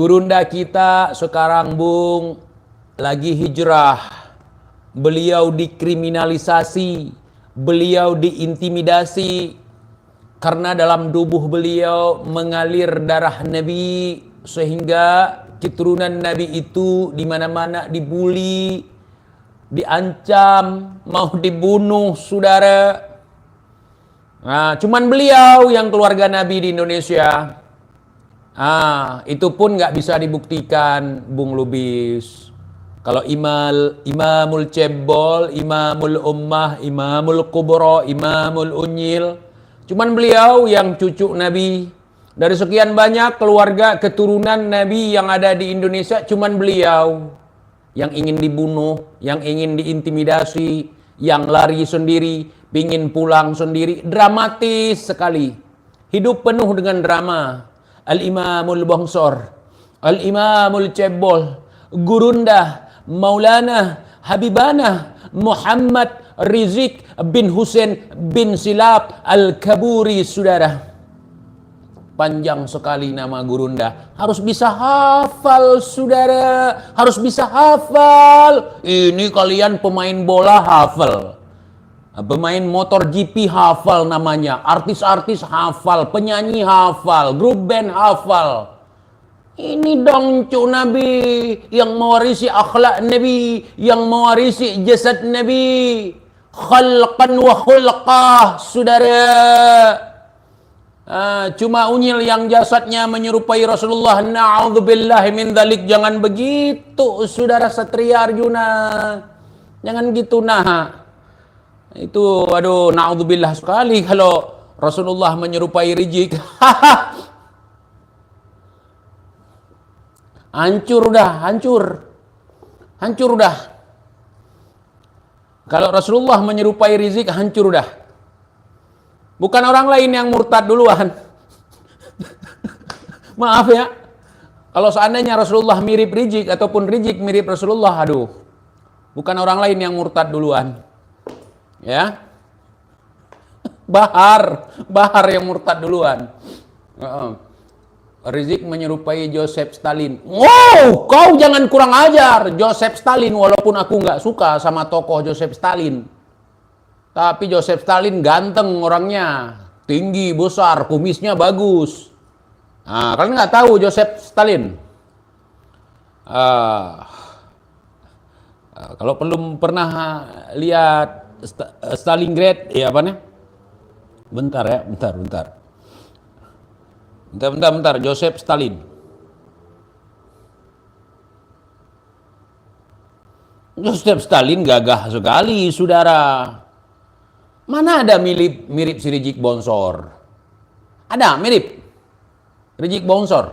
Gurunda kita sekarang, Bung, lagi hijrah. Beliau dikriminalisasi, beliau diintimidasi karena dalam tubuh beliau mengalir darah Nabi, sehingga keturunan Nabi itu di mana-mana dibuli, diancam, mau dibunuh, saudara. Nah, cuman beliau yang keluarga Nabi di Indonesia. Itu pun nggak bisa dibuktikan, Bung Lubis. Kalau Imamul Cebol, Imamul Ummah, Imamul Kubro, Imamul Unyil, cuman beliau yang cucu Nabi. Dari sekian banyak keluarga keturunan Nabi yang ada di Indonesia, cuman beliau yang ingin dibunuh, yang ingin diintimidasi, yang lari sendiri, pingin pulang sendiri. Dramatis sekali. Hidup penuh dengan drama. Al-Imamul Bangsor, Al-Imamul Cebol, Gurunda, Maulana, Habibana, Muhammad Rizik bin Hussein bin Silap Al-Kaburi, saudara. Panjang sekali nama Gurunda. Harus bisa hafal, saudara. Harus bisa hafal. Ini kalian pemain bola hafal. Pemain motor GP hafal namanya, artis-artis hafal, penyanyi hafal, grup band hafal. Ini dong cu Nabi yang mewarisi akhlak Nabi, yang mewarisi jasad Nabi, khalqan wa khulqah, saudara. Cuma Unyil yang jasadnya menyerupai Rasulullah. Na'udzubillahi min dzalik. Jangan begitu, saudara Satria Arjuna. Jangan gitu, nah. Itu aduh, naudzubillah sekali kalau Rasulullah menyerupai Rizik. Hancur udah, hancur. Hancur udah. Kalau Rasulullah menyerupai Rizik, hancur udah. Bukan orang lain yang murtad duluan. Maaf ya. Kalau seandainya Rasulullah mirip Rizik ataupun Rizik mirip Rasulullah, aduh. Bukan orang lain yang murtad duluan. Ya, Bahar yang murtad duluan. Rizik menyerupai Joseph Stalin. Wow, kau jangan kurang ajar. Joseph Stalin, walaupun aku nggak suka sama tokoh Joseph Stalin, tapi Joseph Stalin ganteng orangnya, tinggi, besar, kumisnya bagus. Kalian nggak tahu Joseph Stalin? Kalau belum pernah lihat Stalingrad, ya apa nih? Bentar ya, bentar. Joseph Stalin. Joseph Stalin gagah sekali, saudara. Mana ada mirip si Rizik Bonsor? Ada mirip Rizik Bonsor.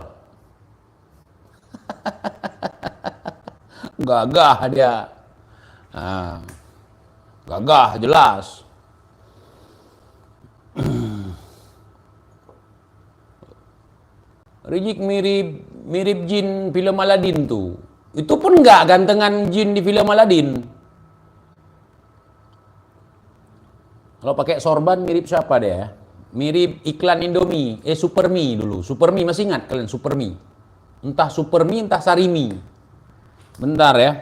Gagah dia. Gagah jelas. Rizik mirip jin film Aladdin tuh. Itu pun nggak gantengan jin di film Aladdin. Kalau pakai sorban mirip siapa deh? Mirip iklan Indomie, Supermi dulu. Supermi, masih ingat kalian Supermi? Entah Supermi, entah Sarimi. Bentar ya.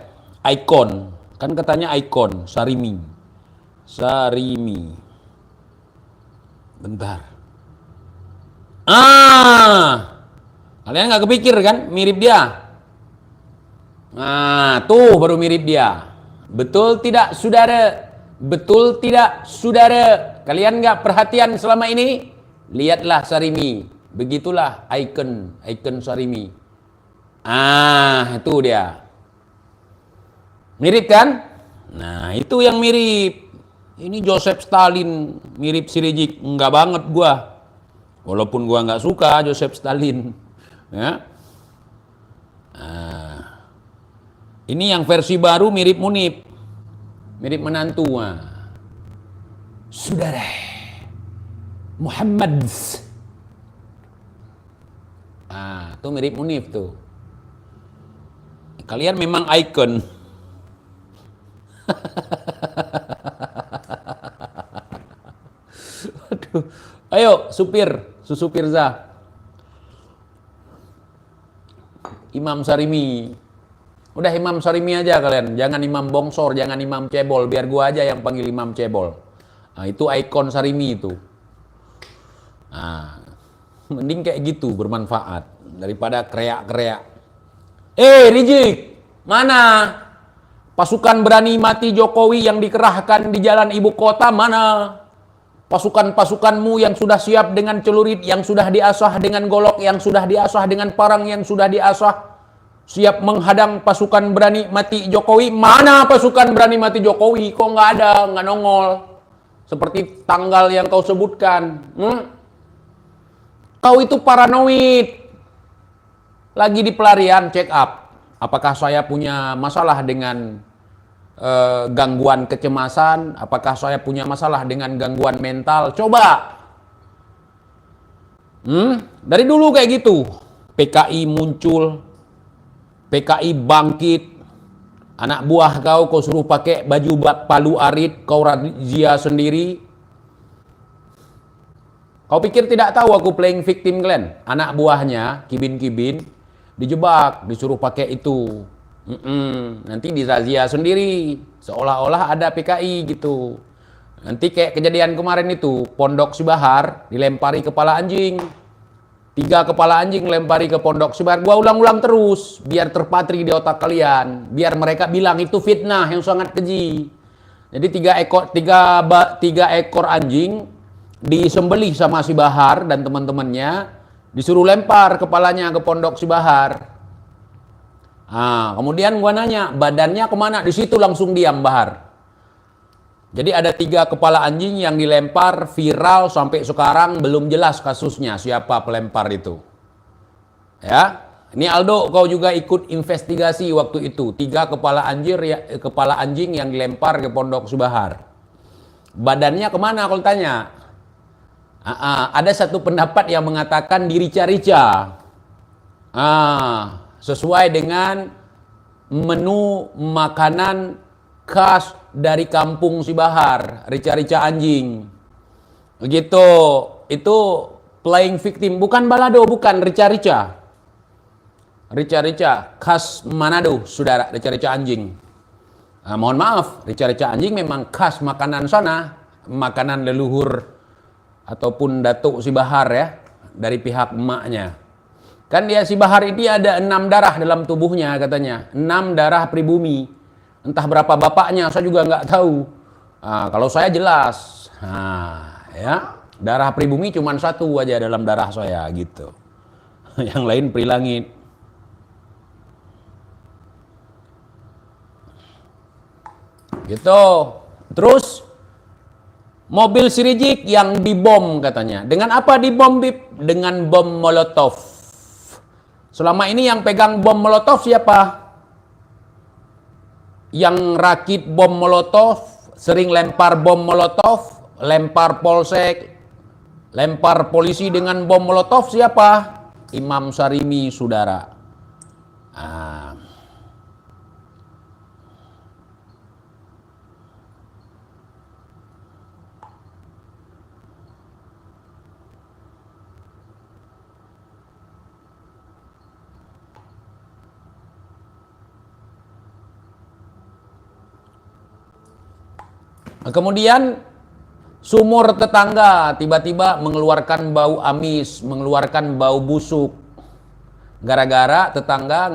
Icon. Kan katanya Icon, Sarimi. Bentar. Kalian nggak kepikir kan mirip dia? Tuh baru mirip dia. Betul tidak, saudara? Betul tidak, saudara? Kalian nggak perhatian selama ini? Lihatlah Sarimi. Begitulah icon Sarimi. Itu dia. Mirip kan? Nah, itu yang mirip. Ini Joseph Stalin mirip si Rizik. Enggak banget gua. Walaupun gua nggak suka Joseph Stalin. Ya. Ini yang versi baru mirip Munib. Mirip menantu. Saudara Muhammad. Tuh mirip Munib tuh. Kalian memang icon. Aduh. Ayo supir, Susu Pirza. Imam Sarimi. Udah Imam Sarimi aja kalian, jangan Imam Bongsor, jangan Imam Cebol, biar gua aja yang panggil Imam Cebol. Nah, itu ikon Sarimi itu. Nah, mending kayak gitu bermanfaat daripada kreak-kreak. Rizik, mana pasukan berani mati Jokowi yang dikerahkan di jalan ibu kota? Mana pasukan-pasukanmu yang sudah siap dengan celurit, yang sudah diasah dengan golok, yang sudah diasah dengan parang, yang sudah diasah siap menghadang pasukan berani mati Jokowi? Mana pasukan berani mati Jokowi? Kok nggak ada, nggak nongol? Seperti tanggal yang kau sebutkan. Kau itu paranoid. Lagi di pelarian, check up. Apakah saya punya masalah dengan gangguan kecemasan? Apakah saya punya masalah dengan gangguan mental? Coba. Dari dulu kayak gitu. PKI muncul. PKI bangkit, anak buah kau suruh pakai baju palu arit, kau razia sendiri. Kau pikir tidak tahu aku playing victim kalian? Anak buahnya, kibin-kibin, dijebak, disuruh pakai itu. Nanti dirazia sendiri, seolah-olah ada PKI gitu. Nanti kayak kejadian kemarin itu, Pondok Sibahar dilempari kepala anjing. 3 kepala anjing lempari ke Pondok Sibahar. Gua ulang-ulang terus biar terpatri di otak kalian, biar mereka bilang itu fitnah yang sangat keji. Jadi 3 ekor anjing disembelih sama Sibahar dan teman-temannya, disuruh lempar kepalanya ke Pondok Sibahar. Kemudian gua nanya, badannya kemana? Di situ langsung diam Bahar. Jadi ada 3 kepala anjing yang dilempar, viral sampai sekarang belum jelas kasusnya siapa pelempar itu. Ya, ini Aldo, kau juga ikut investigasi waktu itu. 3 kepala anjing yang dilempar ke Pondok Sibahar. Badannya kemana kalau tanya? Ada satu pendapat yang mengatakan dirica-rica. Sesuai dengan menu makanan khas dari kampung Sibahar, rica-rica anjing. Begitu, itu playing victim, bukan balado, bukan rica-rica. Rica-rica khas Manado, saudara, rica-rica anjing. Mohon maaf, rica-rica anjing memang khas makanan sana, makanan leluhur ataupun datuk Sibahar ya, dari pihak emaknya. Kan dia Sibahar ini ada 6 darah dalam tubuhnya katanya, 6 darah pribumi. Entah berapa bapaknya, saya juga nggak tahu. Kalau saya jelas, ya darah pribumi cuma 1 aja dalam darah saya gitu. Yang lain prilangit. Gitu. Terus mobil si Rizik yang dibom katanya. Dengan apa dibom, Bib? Dengan bom Molotov. Selama ini yang pegang bom Molotov siapa? Yang rakit bom Molotov, sering lempar bom Molotov, lempar polsek, lempar polisi dengan bom Molotov siapa? Imam Sarimi, saudara. Kemudian sumur tetangga tiba-tiba mengeluarkan bau amis, mengeluarkan bau busuk. Gara-gara tetangga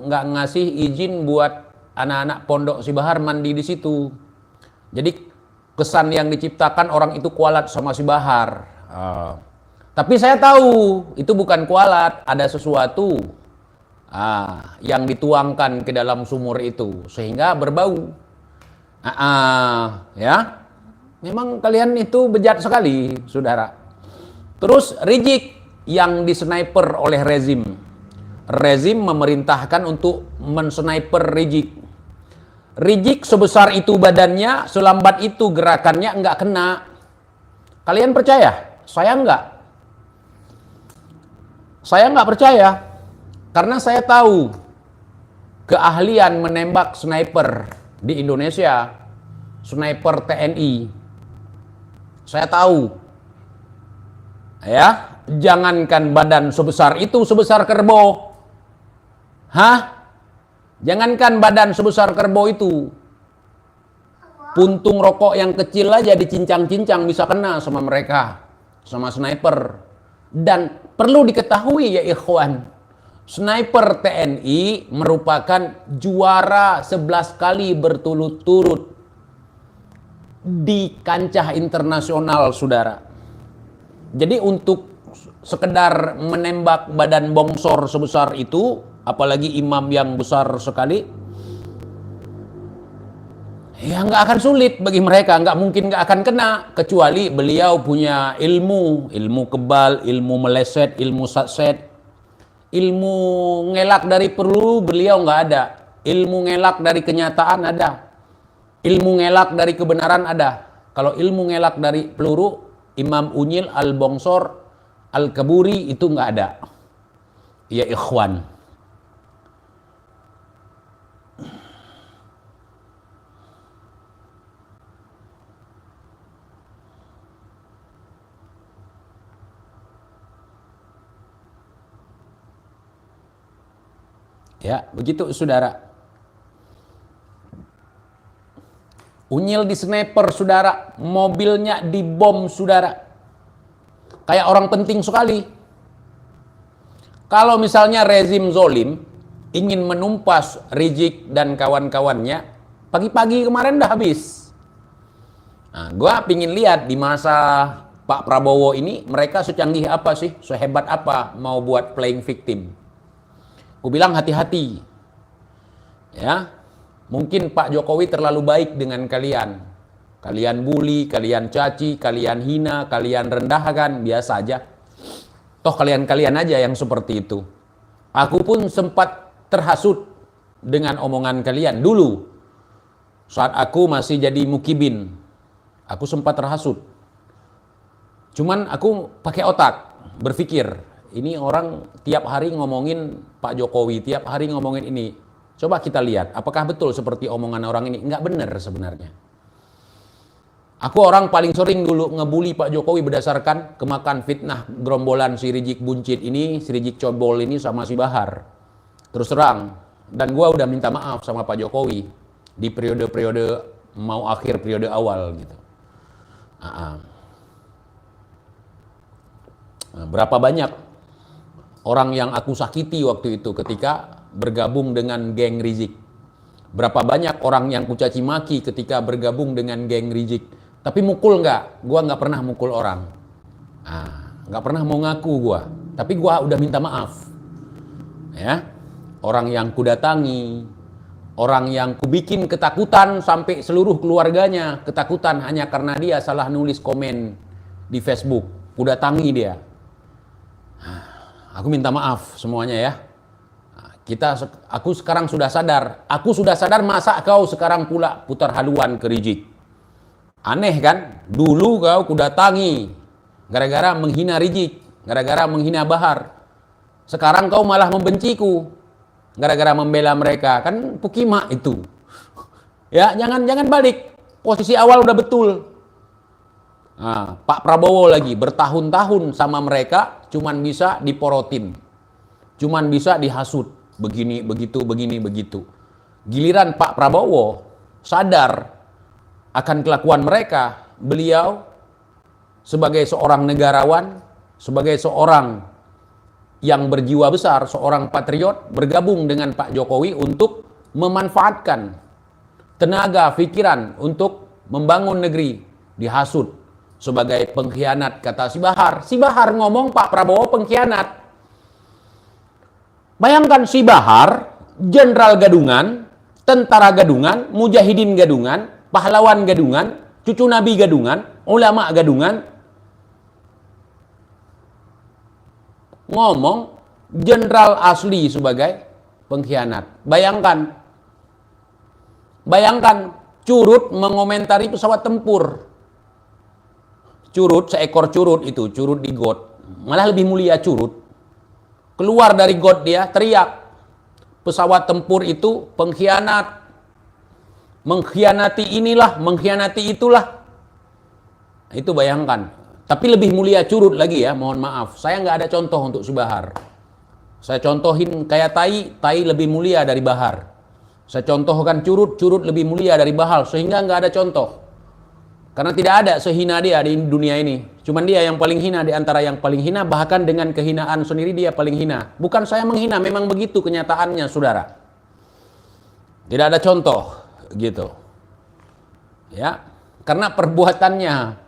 nggak ngasih izin buat anak-anak Pondok Sibahar mandi di situ. Jadi kesan yang diciptakan orang itu kualat sama Sibahar. Tapi saya tahu itu bukan kualat, ada sesuatu yang dituangkan ke dalam sumur itu sehingga berbau. Ya, memang kalian itu bejat sekali, saudara. Terus Rizik yang disniper oleh rezim. Rezim memerintahkan untuk mensniper Rizik. Rizik sebesar itu badannya, selambat itu gerakannya nggak kena. Kalian percaya? Saya nggak. Saya nggak percaya karena saya tahu keahlian menembak sniper di Indonesia, sniper TNI. Saya tahu. Ya, jangankan badan sebesar itu, sebesar kerbau. Hah? Jangankan badan sebesar kerbau itu, puntung rokok yang kecil aja dicincang-cincang bisa kena sama mereka, sama sniper. Dan perlu diketahui ya ikhwan, sniper TNI merupakan juara 11 kali berturut-turut di kancah internasional, saudara. Jadi untuk sekedar menembak badan bongsor sebesar itu, apalagi imam yang besar sekali, ya nggak akan sulit bagi mereka, nggak mungkin nggak akan kena, kecuali beliau punya ilmu kebal, ilmu meleset, ilmu satset, ilmu ngelak dari perlu beliau nggak ada, ilmu ngelak dari kenyataan ada, ilmu ngelak dari kebenaran ada. Kalau ilmu ngelak dari peluru, Imam Unyil Al-Bongsor Al-Kaburi itu nggak ada. Ya ikhwan. Ya, begitu saudara. Unyil di sniper, saudara. Mobilnya dibom, saudara. Kayak orang penting sekali. Kalau misalnya rezim zolim ingin menumpas Rizik dan kawan-kawannya, pagi-pagi kemarin udah habis. Nah, gua pingin lihat di masa Pak Prabowo ini mereka secanggih apa sih, sehebat apa mau buat playing victim. Aku bilang hati-hati. Ya. Mungkin Pak Jokowi terlalu baik dengan kalian. Kalian bully, kalian caci, kalian hina, kalian rendahkan, biasa aja. Toh kalian-kalian aja yang seperti itu. Aku pun sempat terhasut dengan omongan kalian dulu. Saat aku masih jadi mukibin, aku sempat terhasut. Cuman aku pakai otak, berpikir, ini orang tiap hari ngomongin Pak Jokowi, tiap hari ngomongin ini. Coba kita lihat, apakah betul seperti omongan orang ini? Enggak benar sebenarnya. Aku orang paling sering dulu ngebully Pak Jokowi berdasarkan kemakan fitnah gerombolan si Rizik buncit ini, si Rizik cobol ini sama si Bahar. Terus terang, dan gua udah minta maaf sama Pak Jokowi di periode-periode mau akhir periode awal gitu. Berapa banyak orang yang aku sakiti waktu itu ketika bergabung dengan geng Rizik. Berapa banyak orang yang kucaci maki ketika bergabung dengan geng Rizik. Tapi mukul nggak? Gua nggak pernah mukul orang. Nggak pernah mau ngaku gua. Tapi gua udah minta maaf. Ya, orang yang kudatangi, orang yang kubikin ketakutan sampai seluruh keluarganya ketakutan hanya karena dia salah nulis komen di Facebook. Kudatangi dia. Aku minta maaf semuanya ya. Aku sekarang sudah sadar. Aku sudah sadar, masa kau sekarang pula putar haluan ke Rizik. Aneh kan? Dulu kau kudatangi gara-gara menghina Rizik, gara-gara menghina Bahar. Sekarang kau malah membenciku gara-gara membela mereka. Kan pukima itu. Ya, jangan balik. Posisi awal udah betul. Pak Prabowo lagi bertahun-tahun sama mereka cuman bisa diporotin. Cuman bisa dihasut. Begini, begitu, begini, begitu. Giliran Pak Prabowo sadar akan kelakuan mereka, beliau sebagai seorang negarawan, sebagai seorang yang berjiwa besar, seorang patriot, bergabung dengan Pak Jokowi untuk memanfaatkan tenaga, pikiran untuk membangun negeri, dihasut sebagai pengkhianat, kata si Bahar. Si Bahar ngomong Pak Prabowo pengkhianat. Bayangkan si Bahar, jenderal gadungan, tentara gadungan, mujahidin gadungan, pahlawan gadungan, cucu nabi gadungan, ulama gadungan, ngomong jenderal asli sebagai pengkhianat. Bayangkan Curut mengomentari pesawat tempur. Curut, seekor curut itu, curut di got. Malah lebih mulia curut. Keluar dari got dia, teriak. Pesawat tempur itu pengkhianat. Mengkhianati inilah, mengkhianati itulah. Itu bayangkan. Tapi lebih mulia curut lagi ya, mohon maaf. Saya nggak ada contoh untuk si Bahar. Saya contohin kayak tai lebih mulia dari bahar. Saya contohkan curut lebih mulia dari bahar, sehingga nggak ada contoh. Karena tidak ada sehina dia di dunia ini. Cuman dia yang paling hina di antara yang paling hina, bahkan dengan kehinaan sendiri dia paling hina. Bukan saya menghina, memang begitu kenyataannya, saudara. Tidak ada contoh, gitu. Ya, karena perbuatannya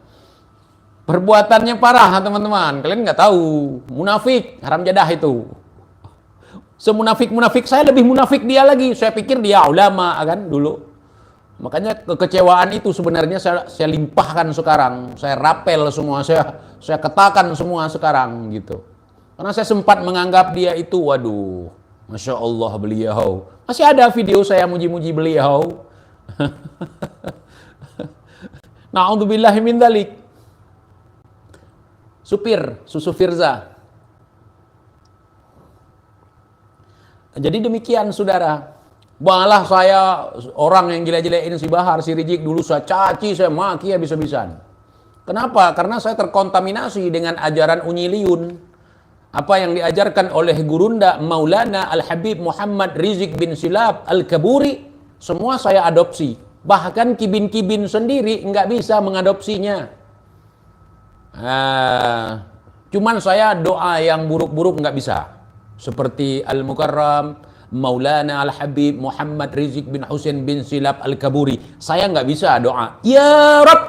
parah, teman-teman. Kalian nggak tahu, munafik, haram jadah itu. Semunafik-munafik saya, lebih munafik dia lagi. Saya pikir dia ulama kan dulu. Makanya kekecewaan itu sebenarnya saya limpahkan sekarang. Saya rapel semua, saya katakan semua sekarang gitu. Karena saya sempat menganggap dia itu, waduh, Masya Allah beliau. Masih ada video saya muji-muji beliau. Na'udzubillahi min dzalik. Supir, Susu Firza. Jadi demikian, saudara. Malah saya orang yang gila-gilain si Bahar, si Rizik dulu saya caci, saya maki habis-habisan. Kenapa? Karena saya terkontaminasi dengan ajaran Unyiliyun. Apa yang diajarkan oleh Gurunda Maulana Al-Habib Muhammad Rizik bin Silap Al-Kaburi, semua saya adopsi. Bahkan kibin-kibin sendiri nggak bisa mengadopsinya. Cuman saya doa yang buruk-buruk nggak bisa. Seperti Al-Mukarram Maulana Al-Habib Muhammad Rizik bin Husain bin Silap Al-Kaburi. Saya nggak bisa doa, ya Rabb,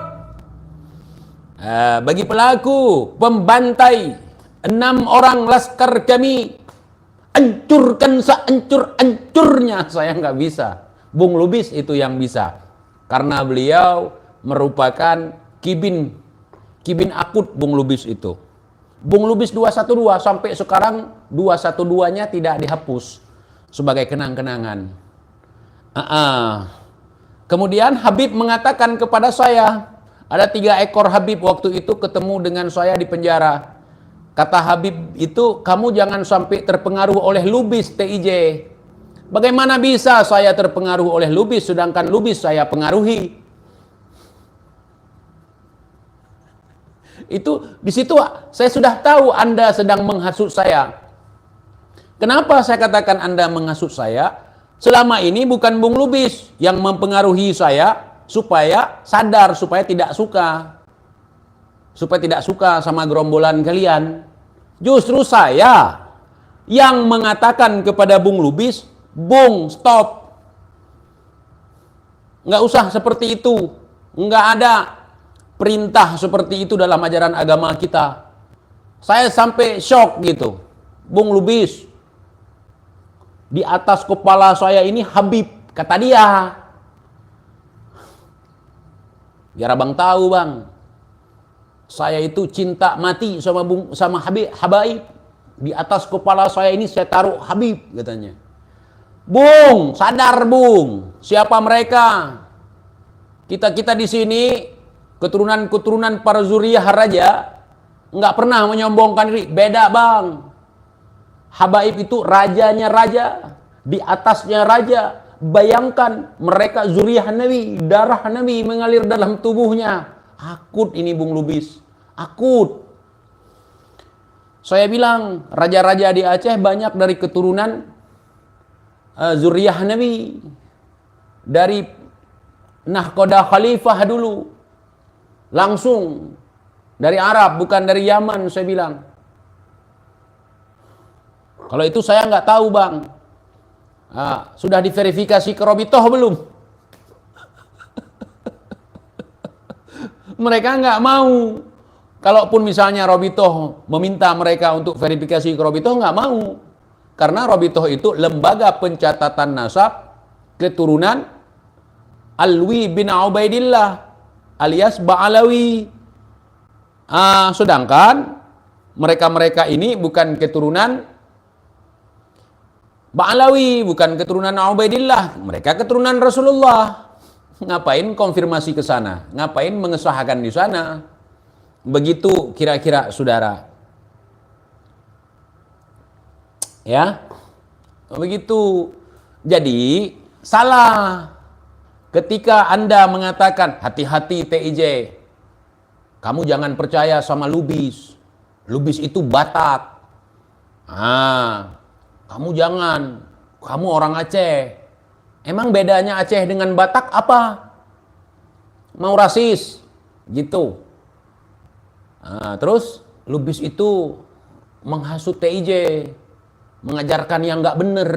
bagi pelaku pembantai 6 orang laskar kami, hancurkan sehancur-hancurnya. Saya nggak bisa. Bung Lubis itu yang bisa. Karena beliau merupakan kibin akut Bung Lubis itu. Bung Lubis 212 sampai sekarang 212-nya tidak dihapus sebagai kenang-kenangan. Kemudian Habib mengatakan kepada saya, ada 3 ekor Habib waktu itu ketemu dengan saya di penjara. Kata Habib itu, kamu jangan sampai terpengaruh oleh Lubis TIJ. Bagaimana bisa saya terpengaruh oleh Lubis sedangkan Lubis saya pengaruhi? Itu di situ saya sudah tahu Anda sedang menghasut saya. Kenapa saya katakan Anda menghasut saya? Selama ini bukan Bung Lubis yang mempengaruhi saya supaya sadar, supaya tidak suka. Supaya tidak suka sama gerombolan kalian. Justru saya yang mengatakan kepada Bung Lubis, Bung, stop. Nggak usah seperti itu. Nggak ada perintah seperti itu dalam ajaran agama kita. Saya sampai shock gitu. Bung Lubis, di atas kepala saya ini Habib, kata dia. Biar abang tahu bang, saya itu cinta mati sama Habaib. Di atas kepala saya ini saya taruh Habib, katanya. Bung, sadar Bung, siapa mereka? Kita di sini keturunan para zuriyah raja, nggak pernah menyombongkan diri. Beda bang. Habaib itu rajanya raja, di atasnya raja. Bayangkan mereka zuriyah Nabi, darah Nabi mengalir dalam tubuhnya. Akut ini Bung Lubis, akut. Saya bilang raja-raja di Aceh banyak dari keturunan zuriyah Nabi, dari nahkoda khalifah dulu, langsung dari Arab, bukan dari Yaman. Saya bilang, kalau itu saya nggak tahu bang. Sudah diverifikasi ke Robitoh belum? Mereka nggak mau. Kalaupun misalnya Robitoh meminta mereka untuk verifikasi ke Robitoh, nggak mau. Karena Robitoh itu lembaga pencatatan nasab keturunan Alwi bin Ubaidillah alias Ba'alawi. Sedangkan mereka-mereka ini bukan keturunan Ba'alawi, bukan keturunan Ubaidillah, mereka keturunan Rasulullah. Ngapain konfirmasi ke sana? Ngapain mengesahkan di sana? Begitu kira-kira saudara. Ya. Begitu. Jadi salah ketika Anda mengatakan hati-hati TIJ. Kamu jangan percaya sama Lubis. Lubis itu Batak. Kamu jangan, kamu orang Aceh. Emang bedanya Aceh dengan Batak apa? Mau rasis, gitu. Nah, terus Lubis itu menghasut TIJ, mengajarkan yang nggak bener.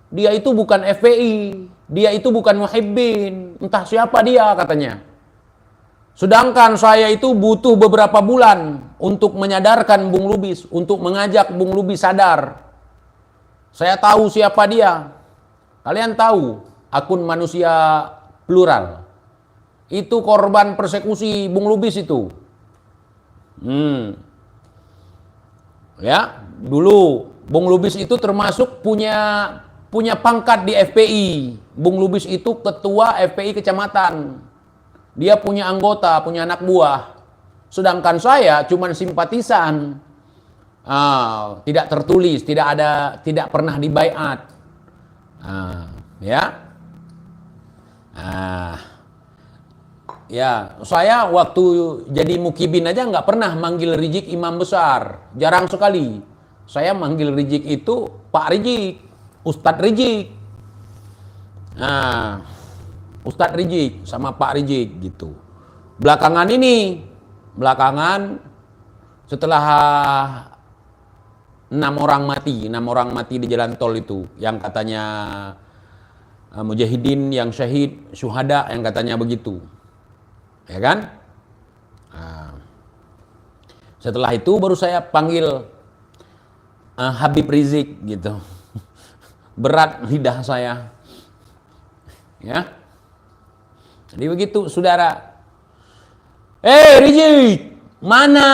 Dia itu bukan FPI, dia itu bukan muhibbin, entah siapa dia katanya. Sedangkan saya itu butuh beberapa bulan untuk menyadarkan Bung Lubis, untuk mengajak Bung Lubis sadar. Saya tahu siapa dia. Kalian tahu akun manusia plural. Itu korban persekusi Bung Lubis itu. Ya, dulu Bung Lubis itu termasuk punya pangkat di FPI. Bung Lubis itu ketua FPI kecamatan. Dia punya anggota, punya anak buah. Sedangkan saya cuma simpatisan. Tidak tertulis, tidak pernah dibaiat. Ya. Ya, saya waktu jadi mukibin aja nggak pernah manggil Rizik imam besar. Jarang sekali. Saya manggil Rizik itu Pak Rizik, Ustadz Rizik. Ustadz Rizik sama Pak Rizik gitu. Belakangan setelah 6 orang mati di jalan tol itu, yang katanya mujahidin, yang syahid, syuhada, yang katanya begitu, ya kan? Setelah itu baru saya panggil Habib Rizik gitu. Berat lidah saya, ya. Jadi begitu, saudara. Rizik, mana?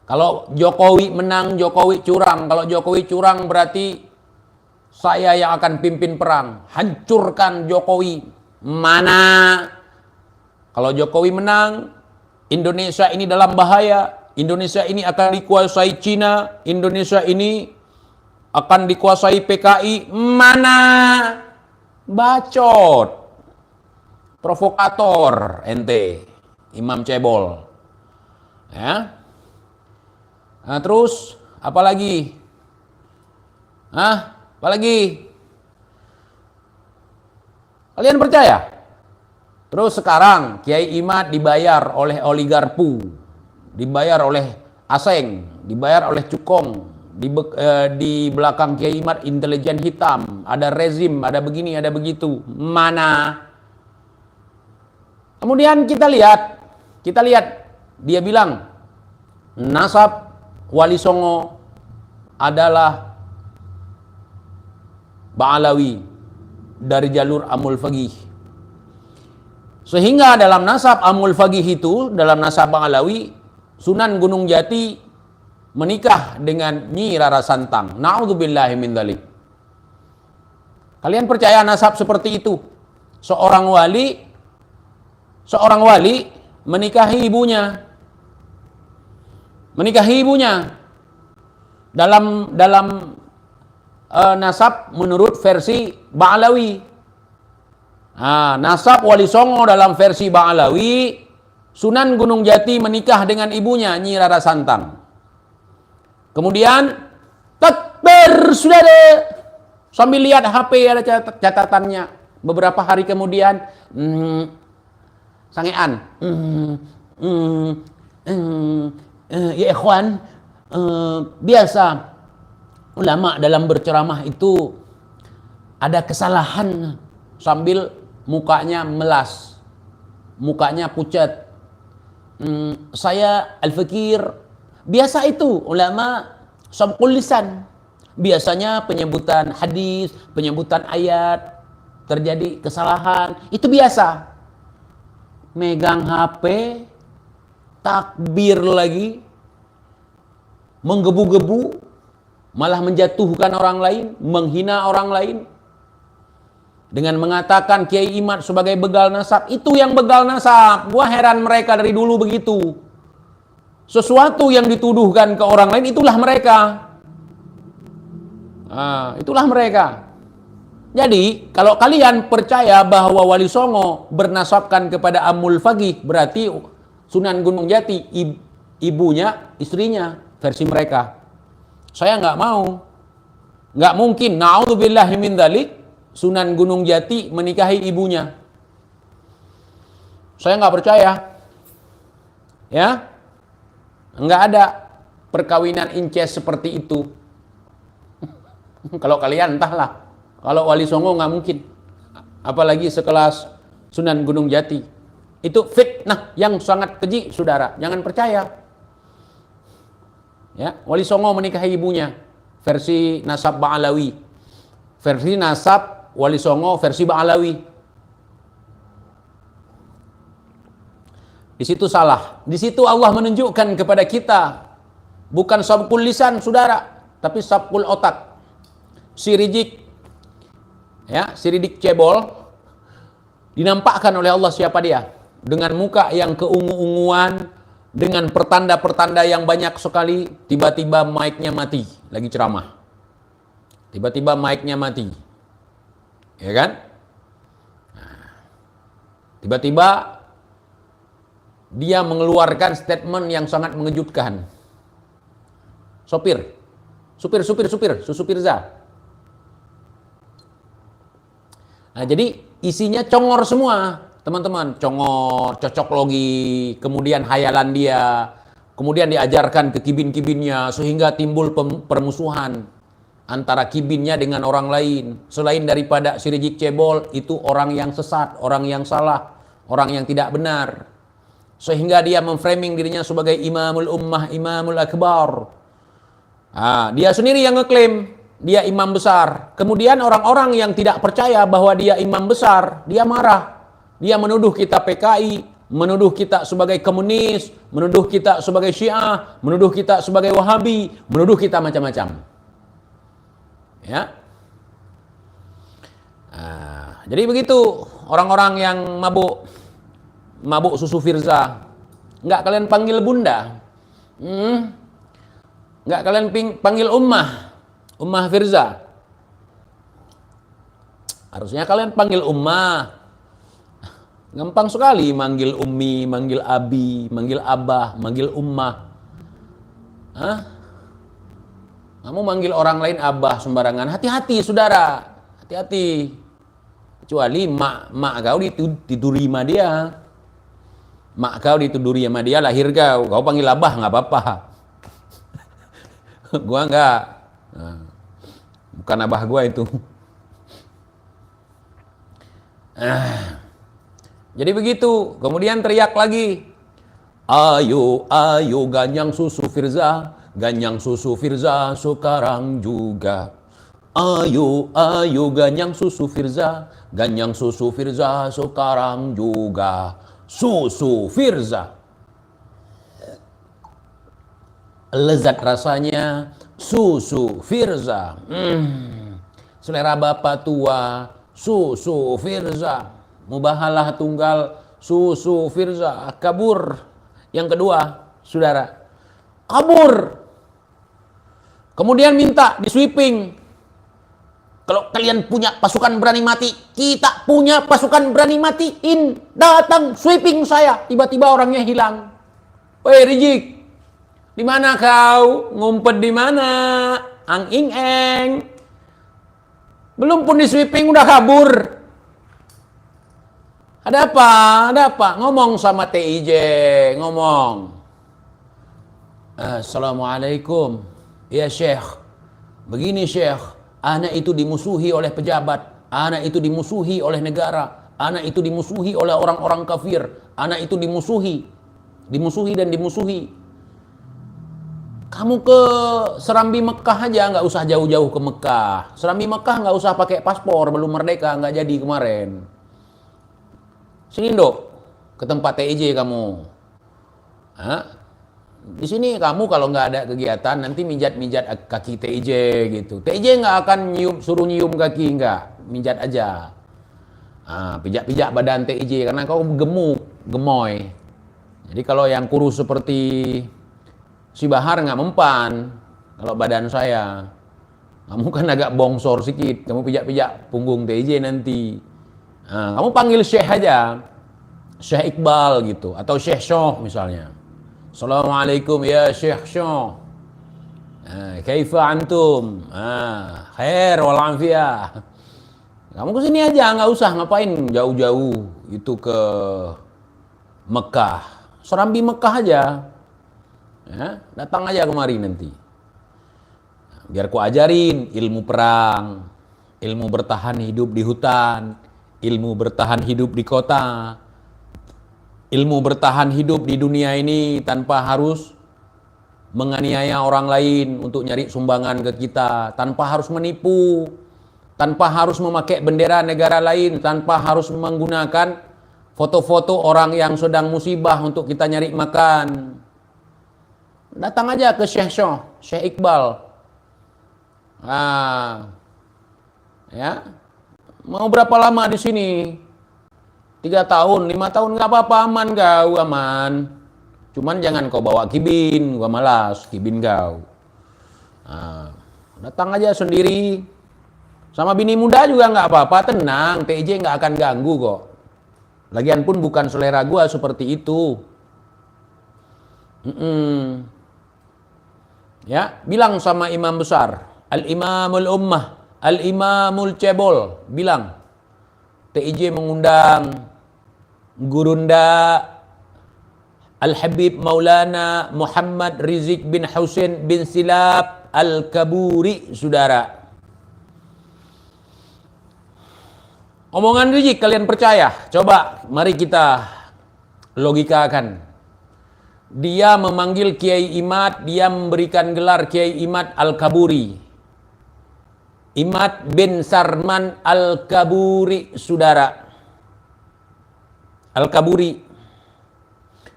Kalau Jokowi menang, Jokowi curang. Kalau Jokowi curang berarti saya yang akan pimpin perang. Hancurkan Jokowi. Mana? Kalau Jokowi menang, Indonesia ini dalam bahaya. Indonesia ini akan dikuasai Cina. Indonesia ini akan dikuasai PKI. Mana? Bacot. Provokator ente, Imam Cebol. Ya. Nah, terus apalagi? Apalagi? Kalian percaya? Terus sekarang Kiai Imad dibayar oleh oligarpu, dibayar oleh Aseng, dibayar oleh Cukong, di belakang Kiai Imad intelijen hitam, ada rezim, ada begini, ada begitu. Mana? Kemudian kita lihat dia bilang nasab Wali Songo adalah Ba'alawi dari jalur Amul Fagih. Sehingga dalam nasab Amul Fagih itu, dalam nasab Ba'alawi, Sunan Gunung Jati menikah dengan Nyi Rara Santang. Na'udzubillahi min dzalik. Kalian percaya nasab seperti itu? Seorang wali menikahi ibunya. Dalam nasab menurut versi Ba'alawi. Nasab Wali Songo dalam versi Ba'alawi, Sunan Gunung Jati menikah dengan ibunya Nyi Rara Santang. Kemudian takbir, saudara. Sambil lihat HP ada catatannya. Beberapa hari kemudian sangean. Ya ikhwan, biasa ulama dalam berceramah itu ada kesalahan sambil mukanya melas, mukanya pucat. Saya Al-Fakir, biasa itu ulama sabqul lisan. Biasanya penyebutan hadis, penyebutan ayat, terjadi kesalahan, itu biasa. Megang HP, takbir lagi, menggebu-gebu, malah menjatuhkan orang lain, menghina orang lain, dengan mengatakan Kiai Imad sebagai begal nasab. Itu yang begal nasab. Gua heran mereka dari dulu begitu. Sesuatu yang dituduhkan ke orang lain, itulah mereka. Itulah mereka. Jadi, kalau kalian percaya bahwa Wali Songo bernasabkan kepada Amul Fagih, berarti Sunan Gunung Jati ibunya, istrinya, versi mereka. Saya nggak mau. Nggak mungkin, na'udzubillahi min dzalik, Sunan Gunung Jati menikahi ibunya. Saya nggak percaya. Ya, nggak ada perkawinan incest seperti itu. Kalau kalian entahlah. Kalau Wali Songo nggak mungkin. Apalagi sekelas Sunan Gunung Jati. Itu fitnah yang sangat keji, saudara. Jangan percaya. Ya, Wali Songo menikahi ibunya. Versi nasab Ba'alawi. Versi nasab Wali Songo versi Ba'alawi. Di situ salah. Di situ Allah menunjukkan kepada kita bukan sabkul lisan, saudara, tapi sabkul otak. Siridik, ya, siridik cebol dinampakkan oleh Allah siapa dia, dengan muka yang keungu-unguan, dengan pertanda-pertanda yang banyak sekali. Tiba-tiba mic-nya mati, lagi ceramah. Tiba-tiba mic-nya mati, ya kan? Tiba-tiba dia mengeluarkan statement yang sangat mengejutkan. Supir Susu Firza. Nah, jadi isinya congor semua, teman-teman. Congor, cocok logi, kemudian hayalan dia, kemudian diajarkan ke kibin-kibinnya, sehingga timbul permusuhan antara kibinnya dengan orang lain. Selain daripada sirijik cebol, itu orang yang sesat, orang yang salah, orang yang tidak benar. Sehingga dia memframing dirinya sebagai imamul ummah, imamul akbar. Dia sendiri yang ngeklaim dia imam besar. Kemudian orang-orang yang tidak percaya bahwa dia imam besar, dia marah. Dia menuduh kita PKI, menuduh kita sebagai komunis, menuduh kita sebagai Syiah, menuduh kita sebagai Wahabi, menuduh kita macam-macam. Ya. Jadi begitu orang-orang yang mabuk susu Firza. Nggak kalian panggil bunda, nggak kalian panggil Ummah Firza. Harusnya kalian panggil Ummah. Gampang sekali manggil Ummi, manggil Abi, manggil Abah, manggil Ummah. Kamu manggil orang lain Abah sembarangan. Hati-hati, saudara. Hati-hati. Kecuali mak kau ditiduri sama dia. Mak kau ditiduri sama dia, lahir kau panggil Abah nggak apa-apa. Gua nggak. Bukan abah gua itu. Jadi begitu. Kemudian teriak lagi. Ayo ganyang susu Firza. Ganyang susu Firza sekarang juga. Ayo ganyang susu Firza. Ganyang susu Firza sekarang juga. Susu Firza. Lezat rasanya susu Firza. Selera bapak tua, susu Firza. Mubahalah tunggal, susu Firza. Kabur. Yang kedua, saudara, kabur. Kemudian minta di sweeping. Kalau kalian punya pasukan berani mati, kita punya pasukan berani matiin. Datang sweeping saya. Tiba-tiba orangnya hilang. Woi Rijik, di mana kau? Ngumpet di mana? Ang ing eng. Belum pun di sweeping udah kabur. Ada apa? Ada apa? Ngomong sama TIJ, ngomong. Assalamualaikum. Ya Syekh. Begini Syekh, anak itu dimusuhi oleh pejabat, anak itu dimusuhi oleh negara, anak itu dimusuhi oleh orang-orang kafir, anak itu dimusuhi dan dimusuhi. Kamu ke Serambi Mekah aja, nggak usah jauh-jauh ke Mekah. Serambi Mekah nggak usah pakai paspor, belum merdeka, nggak jadi kemarin. Sini dok, ke tempat TIJ kamu. Di sini kamu kalau nggak ada kegiatan nanti mijat-mijat kaki TIJ gitu. TIJ nggak akan suruh nyium kaki, nggak, mijat aja. Pijak-pijak badan TIJ karena kau gemuk, gemoy. Jadi kalau yang kurus seperti si Bahar nggak mempan kalau badan saya. Kamu kan agak bongsor sedikit, kamu pijak-pijak punggung TIJ nanti. Kamu panggil Syekh aja, Syekh Iqbal gitu, atau Syekh Syokh misalnya. Assalamualaikum ya Syekh Syokh. Kaifa antum? Khair walafiah. Kamu kesini aja, nggak usah ngapain jauh-jauh itu ke Mekah. Serambi Mekah aja. Ya, datang aja kemari nanti. Biar ku ajarin ilmu perang, ilmu bertahan hidup di hutan, ilmu bertahan hidup di kota, ilmu bertahan hidup di dunia ini tanpa harus menganiaya orang lain untuk nyari sumbangan ke kita, tanpa harus menipu, tanpa harus memakai bendera negara lain, tanpa harus menggunakan foto-foto orang yang sedang musibah untuk kita nyari makan. Datang aja ke Syekh Iqbal. Ya, mau berapa lama di sini? 3 tahun, 5 tahun nggak apa-apa, aman kau, aman. Cuman jangan kau bawa kibin, gua malas kibin kau. Datang aja sendiri. Sama bini muda juga nggak apa-apa, tenang, TJ nggak akan ganggu kok. Lagian pun bukan selera gua seperti itu. Ya, bilang sama imam besar, Al-Imamul Ummah, Al-Imamul Cebol, bilang, TIJ mengundang Gurunda Al-Habib Maulana Muhammad Rizik bin Husain bin Silap Al-Kaburi, saudara. Omongan Rizik kalian percaya? Coba, mari kita logikakan. Dia memanggil Kiai Imad, dia memberikan gelar Kiai Imad Al-Kaburi. Imad bin Sarman Al-Kaburi, saudara. Al-Kaburi.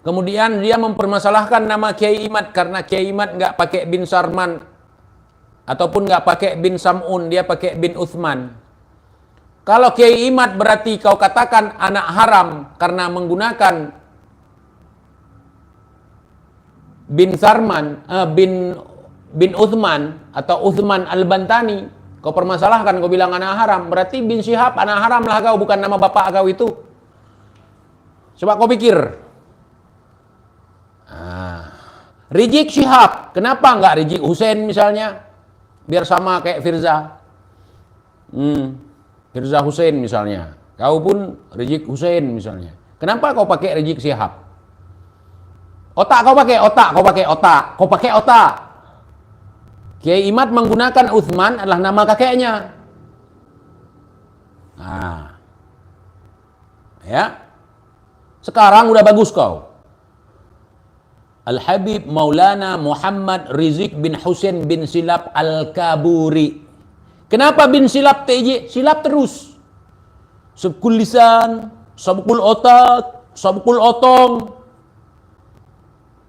Kemudian dia mempermasalahkan nama Kiai Imad karena Kiai Imad nggak pakai bin Sarman ataupun nggak pakai bin Sam'un, dia pakai bin Uthman. Kalau Kiai Imad berarti kau katakan anak haram karena menggunakan bin Sarman, bin Uthman atau Uthman Al-Bantani. Kau permasalahkan, kau bilang anak haram. Berarti bin Syihab anak haram lah kau, bukan nama bapak kau itu. Coba kau pikir. Rizik Syihab, kenapa enggak Rizik Hussein misalnya? Biar sama kayak Firza. Firza Hussein misalnya. Kau pun Rizik Hussein misalnya. Kenapa kau pakai Rizik Syihab? Otak kau pakai otak, kau pakai otak. Kiai Imad menggunakan Uthman adalah nama kakeknya. Ya. Sekarang udah bagus kau. Al-Habib Maulana Muhammad Rizik bin Husain bin Silap Al-Kaburi. Kenapa bin Silap TJ? Silap terus. Sabkul lisan, sabkul otak, sabkul otong.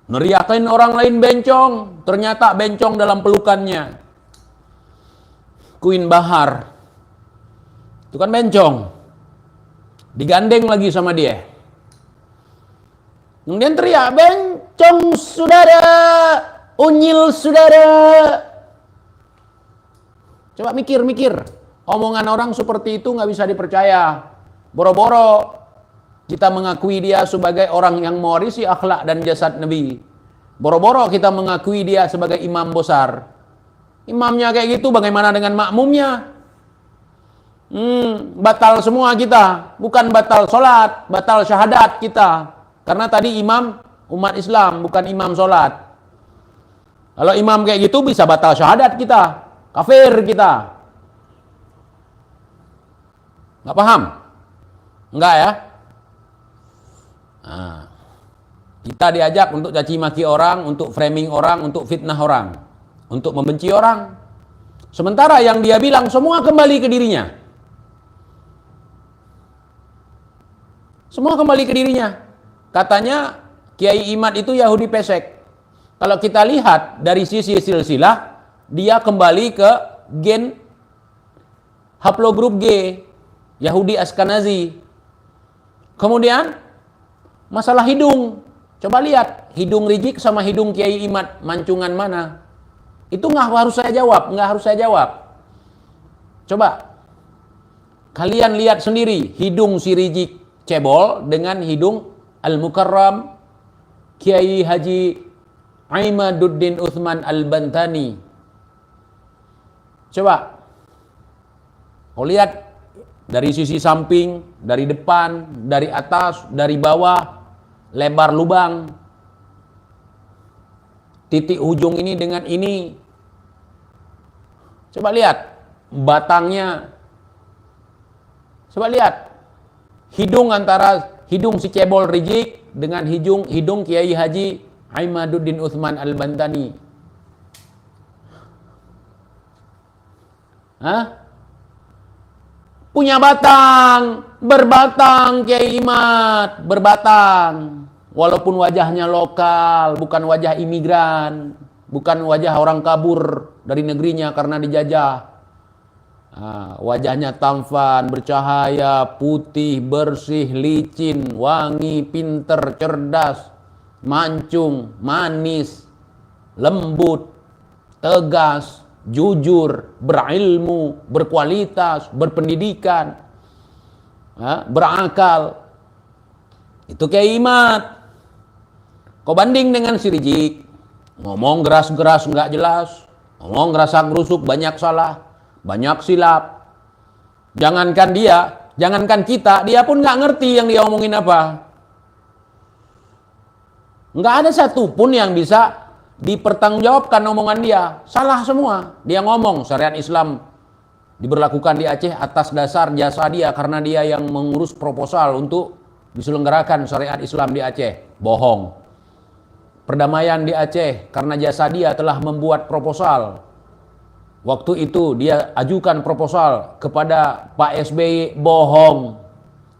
Neriakin orang lain bencong, ternyata bencong dalam pelukannya. Queen Bahar. Itu kan bencong. Digandeng lagi sama dia. Kemudian teriak, bencong saudara, unyil saudara. Coba mikir-mikir. Omongan orang seperti itu nggak bisa dipercaya. Boro-boro kita mengakui dia sebagai orang yang mewarisi akhlak dan jasad Nabi. Boro-boro kita mengakui dia sebagai imam besar. Imamnya kayak gitu, bagaimana dengan makmumnya? Batal semua kita. Bukan batal sholat, batal syahadat kita. Karena tadi imam umat Islam, bukan imam sholat. Kalau imam kayak gitu bisa batal syahadat kita. Kafir kita. Nggak paham? Enggak ya? Kita diajak untuk caci maki orang, untuk framing orang, untuk fitnah orang, untuk membenci orang. Sementara yang dia bilang semua kembali ke dirinya. Semua kembali ke dirinya. Katanya Kiai Imad itu Yahudi pesek. Kalau kita lihat dari sisi silsilah, dia kembali ke gen haplogrup G, Yahudi Ashkenazi. Kemudian masalah hidung. Coba lihat hidung Rizik sama hidung Kiai Imad, mancungan mana? Itu nggak harus saya jawab. Coba kalian lihat sendiri hidung si Rizik cebol dengan hidung Al-Mukarram Kiai Haji Imaduddin Uthman Al-Bantani. Coba kau lihat dari sisi samping, dari depan, dari atas, dari bawah, lebar lubang, titik ujung ini dengan ini. Coba lihat batangnya. Coba lihat hidung antara hidung si cebol Rizik dengan hidung Kiai Haji Imaduddin Utsman Al-Bantani. Hah? Punya batang, berbatang Kiai Imad, berbatang. Walaupun wajahnya lokal, bukan wajah imigran, bukan wajah orang kabur dari negerinya karena dijajah. Wajahnya tampan, bercahaya, putih, bersih, licin, wangi, pinter, cerdas, mancung, manis, lembut, tegas, jujur, berilmu, berkualitas, berpendidikan, berakal. Itu Kiai Imad. Kau banding dengan si Rizik, ngomong geras-geras nggak jelas, ngomong gerasak-gerusuk banyak salah, banyak silap. Jangankan dia, jangankan kita, dia pun nggak ngerti yang dia omongin apa. Nggak ada satupun yang bisa dipertanggungjawabkan omongan dia. Salah semua. Dia ngomong syariat Islam diberlakukan di Aceh atas dasar jasa dia karena dia yang mengurus proposal untuk diselenggarakan syariat Islam di Aceh. Bohong. Perdamaian di Aceh karena jasa dia telah membuat proposal. Waktu itu dia ajukan proposal kepada Pak SBY. Bohong.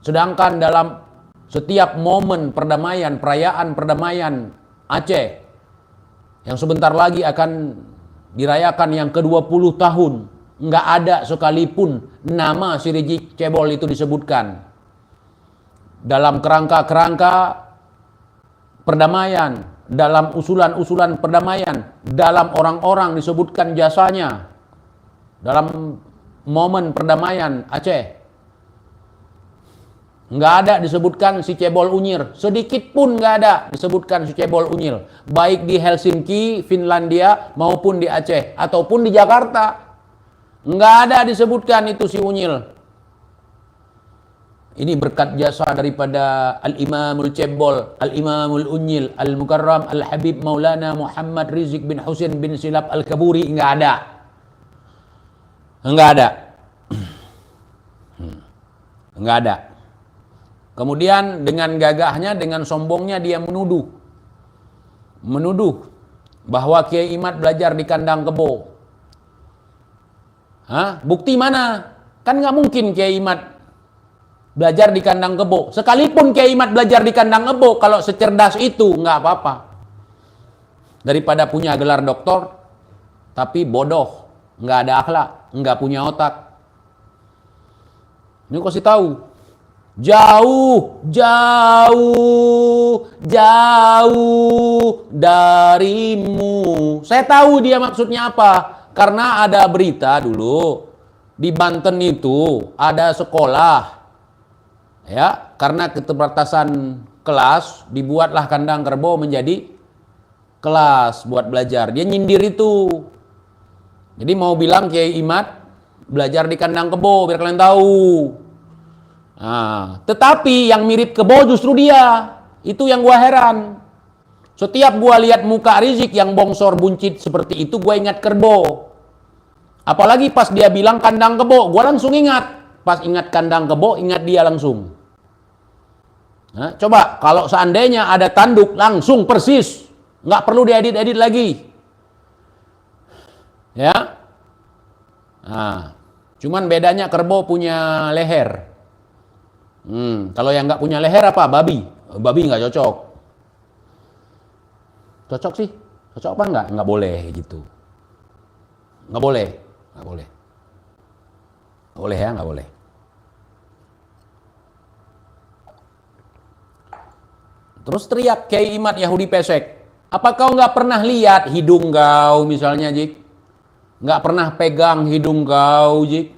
Sedangkan dalam setiap momen perdamaian, perayaan perdamaian Aceh yang sebentar lagi akan dirayakan yang ke-20 tahun, nggak ada sekalipun nama si Rizik Cebol itu disebutkan. Dalam kerangka-kerangka perdamaian, dalam usulan-usulan perdamaian, dalam orang-orang disebutkan jasanya, dalam momen perdamaian Aceh. Nggak ada disebutkan si Cebol Unyil, sedikit pun nggak ada disebutkan si Cebol Unyil, baik di Helsinki, Finlandia maupun di Aceh ataupun di Jakarta, nggak ada disebutkan itu si Unyil. Ini berkat jasa daripada Al-Imamul Cebol, Al-Imamul Unyil, Al-Mukarram, Al-Habib Maulana Muhammad Rizik bin Husain bin Silap Al-Kaburi. Nggak ada, nggak ada, nggak ada. Kemudian dengan gagahnya, dengan sombongnya dia menuduh bahwa Kiai Imad belajar di kandang kebo. Bukti mana? Kan nggak mungkin Kiai Imad belajar di kandang kebo. Sekalipun Kiai Imad belajar di kandang kebo, kalau secerdas itu nggak apa-apa. Daripada punya gelar doktor tapi bodoh, nggak ada akhlak, nggak punya otak. Ini kasih tahu. Jauh darimu. Saya tahu dia maksudnya apa. Karena ada berita dulu di Banten itu ada sekolah. Ya, karena keterbatasan kelas dibuatlah kandang kerbau menjadi kelas buat belajar. Dia nyindir itu. Jadi mau bilang Kiai Imad belajar di kandang kebo biar kalian tahu. Tetapi yang mirip kebo justru dia. Itu yang gua heran. Setiap gua lihat muka Rizik yang bongsor buncit seperti itu, gua ingat kerbau. Apalagi pas dia bilang kandang kebo, gua langsung ingat. Pas ingat kandang kebo, ingat dia langsung. Coba kalau seandainya ada tanduk, langsung persis. Nggak perlu diedit-edit lagi. Ya. Cuman bedanya kerbau punya leher. Kalau yang nggak punya leher apa? Babi. Babi nggak cocok. Cocok sih? Cocok apa nggak? Nggak boleh gitu. Nggak boleh. Nggak boleh. Nggak boleh ya, nggak boleh. Terus teriak Kiai Imad Yahudi pesek. Apa kau nggak pernah lihat hidung kau misalnya, Jik? Nggak pernah pegang hidung kau, Jik?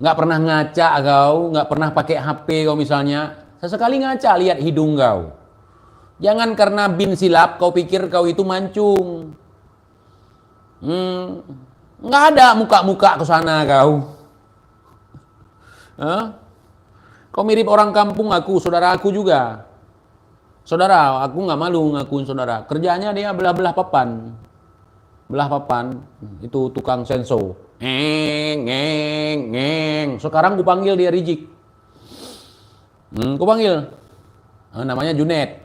Nggak pernah ngaca kau, nggak pernah pakai HP kau misalnya. Sesekali ngaca lihat hidung kau. Jangan karena bin silap kau pikir kau itu mancung. Nggak ada muka-muka ke sana kau. Hah? Kau mirip orang kampung aku, saudara aku juga. Saudara, aku nggak malu ngakuin saudara. Kerjanya dia belah-belah papan. Belah papan, itu tukang senso. Ngeng. Sekarang ku panggil dia Rizik. Ku panggil. Namanya Junet.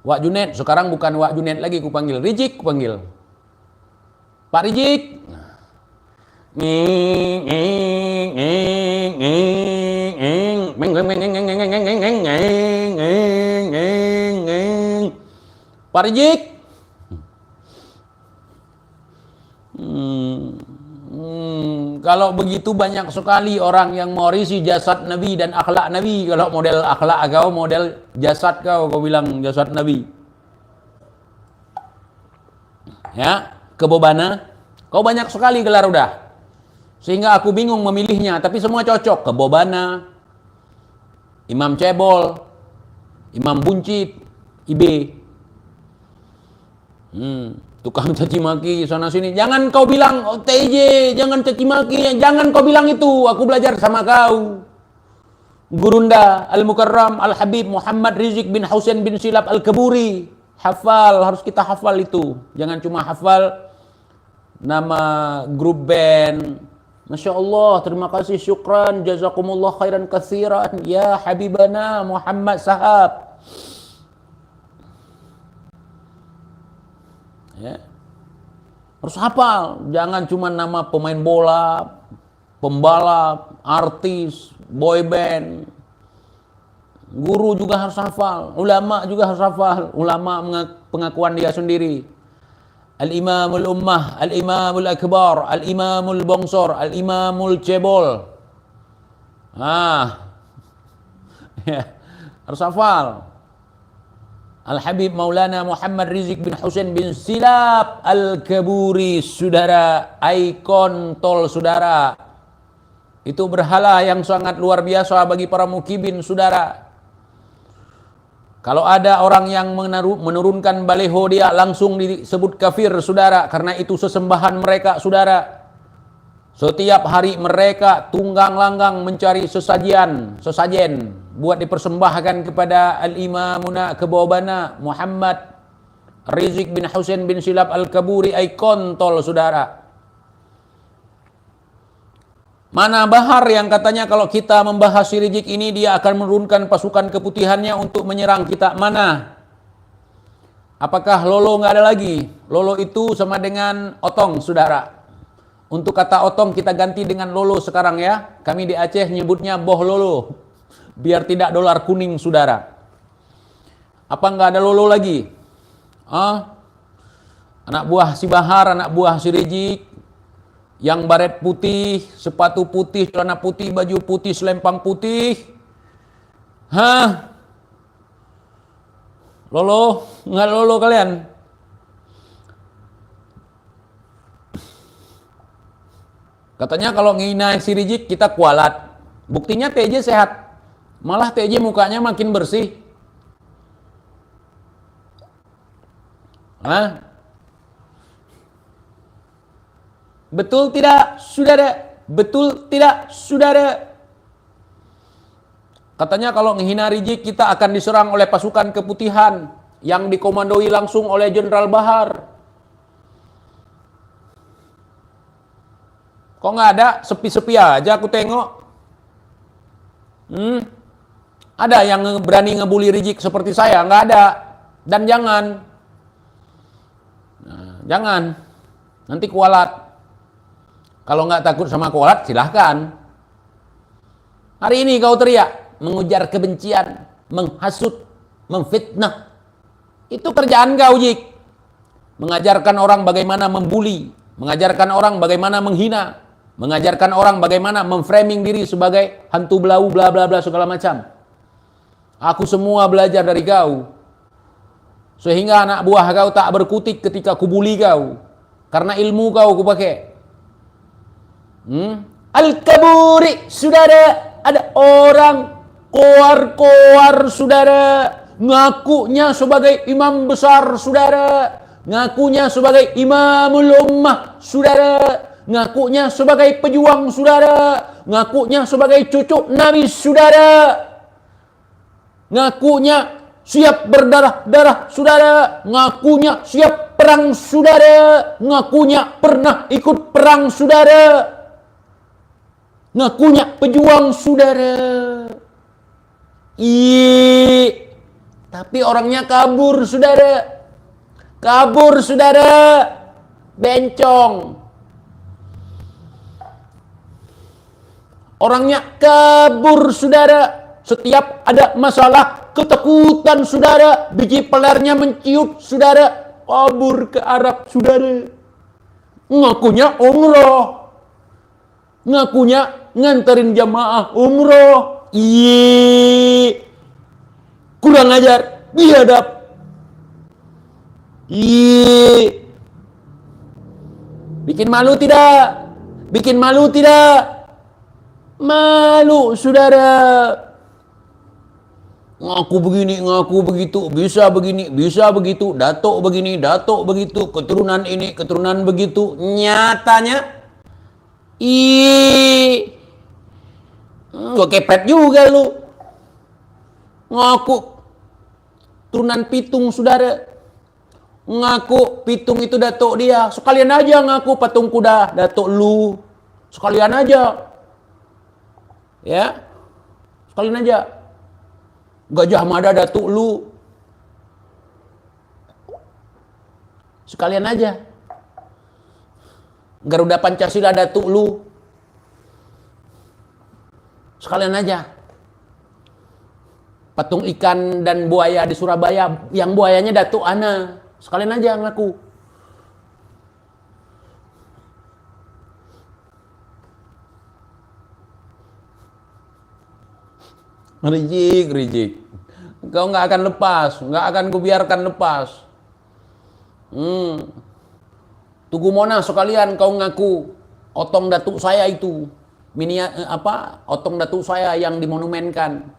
Wak Junet, sekarang bukan Wak Junet lagi, ku panggil Rizik, ku panggil. Pak Rizik. Pak Rizik. Kalau begitu banyak sekali orang yang mewarisi jasad Nabi dan akhlak Nabi. Kalau model akhlak kau, model jasad kau bilang jasad Nabi. Ya, kebobana. Kau banyak sekali gelar udah. Sehingga aku bingung memilihnya, tapi semua cocok. Kebobana, Imam Cebol, Imam Buncit, IB. Tukang caci maki sana sini. Jangan kau bilang TJ, jangan caci maki, jangan kau bilang itu. Aku belajar sama kau. Gurunda Al-Mukarram Al-Habib Muhammad Rizik bin Husain bin Silap Al-Kaburi. Hafal, harus kita hafal itu. Jangan cuma hafal nama grup band. Masya Allah, terima kasih, syukran, jazakumullah khairan katsiran, ya Habibana Muhammad Sahab. Ya. Harus hafal, jangan cuma nama pemain bola, pembalap, artis, boy band. Guru juga harus hafal, ulama juga harus hafal. Ulama pengakuan dia sendiri. Al-Imamul Ummah, Al-Imamul Akbar, Al-Imamul Bongsor, Al-Imamul Cebol. Ya, harus hafal. Al-Habib Maulana Muhammad Rizik bin Husain bin Silap Al-Kaburi, saudara, ikon tol saudara. Itu berhala yang sangat luar biasa bagi para mukibin, saudara. Kalau ada orang yang menurunkan baleho, dia langsung disebut kafir, saudara. Karena itu sesembahan mereka, saudara. Setiap hari mereka tunggang langgang mencari sesajen buat dipersembahkan kepada Al-Imamuna Kebobana Muhammad Rizik bin Husain bin Silap Al-Kaburi, ikon tol, saudara. Mana Bahar yang katanya kalau kita membahas si Rizik ini dia akan menurunkan pasukan keputihannya untuk menyerang kita? Mana? Apakah Lolo nggak ada lagi? Lolo itu sama dengan Otong, saudara. Untuk kata Otong kita ganti dengan Lolo sekarang ya. Kami di Aceh nyebutnya Boh Lolo. Biar tidak dolar kuning, saudara. Apa nggak ada Lolo lagi? Anak buah si Bahar, anak buah si Rizik. Yang baret putih, sepatu putih, celana putih, baju putih, selempang putih. Lolo? Nggak Lolo kalian? Katanya kalau ngina si Rizik kita kualat. Buktinya TJ sehat. Malah TJ mukanya makin bersih. Betul tidak, saudara? Betul tidak, saudara? Katanya kalau menghina Rizik kita akan diserang oleh pasukan keputihan yang dikomandoi langsung oleh Jenderal Bahar. Kok nggak ada? Sepi-sepi aja aku tengok. Ada yang berani ngebully Rizik seperti saya? Nggak ada. Dan jangan. Jangan. Nanti kualat. Kalau nggak takut sama kualat, silahkan. Hari ini kau teriak, mengujar kebencian, menghasut, memfitnah. Itu kerjaan kau, Jik. Mengajarkan orang bagaimana membuli, mengajarkan orang bagaimana menghina, mengajarkan orang bagaimana memframing diri sebagai hantu belau, bla bla bla segala macam. Aku semua belajar dari kau. Sehingga anak buah kau tak berkutik ketika kubuli kau. Karena ilmu kau kupakai. Al-Kaburi, saudara, ada orang koar-koar, saudara, ngakunya sebagai imam besar, saudara, Ngakunya sebagai imamul ummah, saudara. Ngakunya sebagai pejuang, saudara. Ngakunya sebagai cucu Nabi, saudara. Ngakunya siap berdarah-darah, saudara. Ngakunya siap perang, saudara. Ngakunya pernah ikut perang, saudara. Ngakunya pejuang, saudara. Tapi orangnya kabur, saudara. Kabur, saudara. Bencong. Orangnya kabur, saudara. Setiap ada masalah, ketakutan, saudara. Biji pelernya menciut, saudara. Kabur ke Arab, saudara. Ngakunya umroh. Ngakunya nganterin jamaah umroh. Kurang ajar. Biadab. Bikin malu tidak? Bikin malu tidak? Malu, saudara. Ngaku begini, ngaku begitu, bisa begini, bisa begitu, datuk begini, datuk begitu, keturunan ini, keturunan begitu. Nyatanya, gua kepet juga lu. Ngaku turunan pitung, saudara. Ngaku pitung itu datuk dia. Sekalian aja ngaku patung kuda datuk lu. Sekalian aja. Ya. Sekalian aja. Gajah Mada datuk lu. Sekalian aja. Garuda Pancasila datuk lu. Sekalian aja. Patung ikan dan buaya di Surabaya, yang buayanya datuk ana. Sekalian aja ngaku. Rijik. Kau nggak akan lepas, nggak akan kubiarkan lepas. Tugu Monas sekalian kau ngaku otong datuk saya itu, otong datuk saya yang dimonumenkan.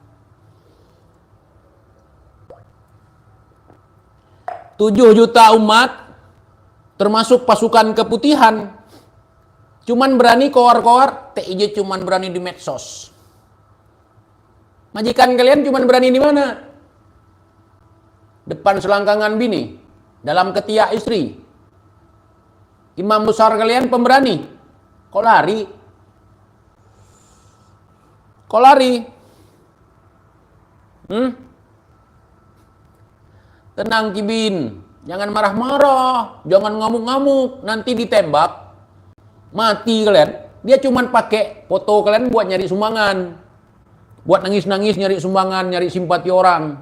7 juta umat, termasuk pasukan keputihan, cuman berani koar-koar, TIJ cuman berani di medsos. Majikan kalian cuman berani di mana? Depan selangkangan bini, dalam ketiak istri. Imam besar kalian pemberani. Kok lari? Kok lari? Tenang Kibin, jangan marah-marah, jangan ngamuk-ngamuk, nanti ditembak, mati kalian. Dia cuman pakai foto kalian buat nyari sumbangan. Buat nangis-nangis nyari sumbangan, nyari simpati orang.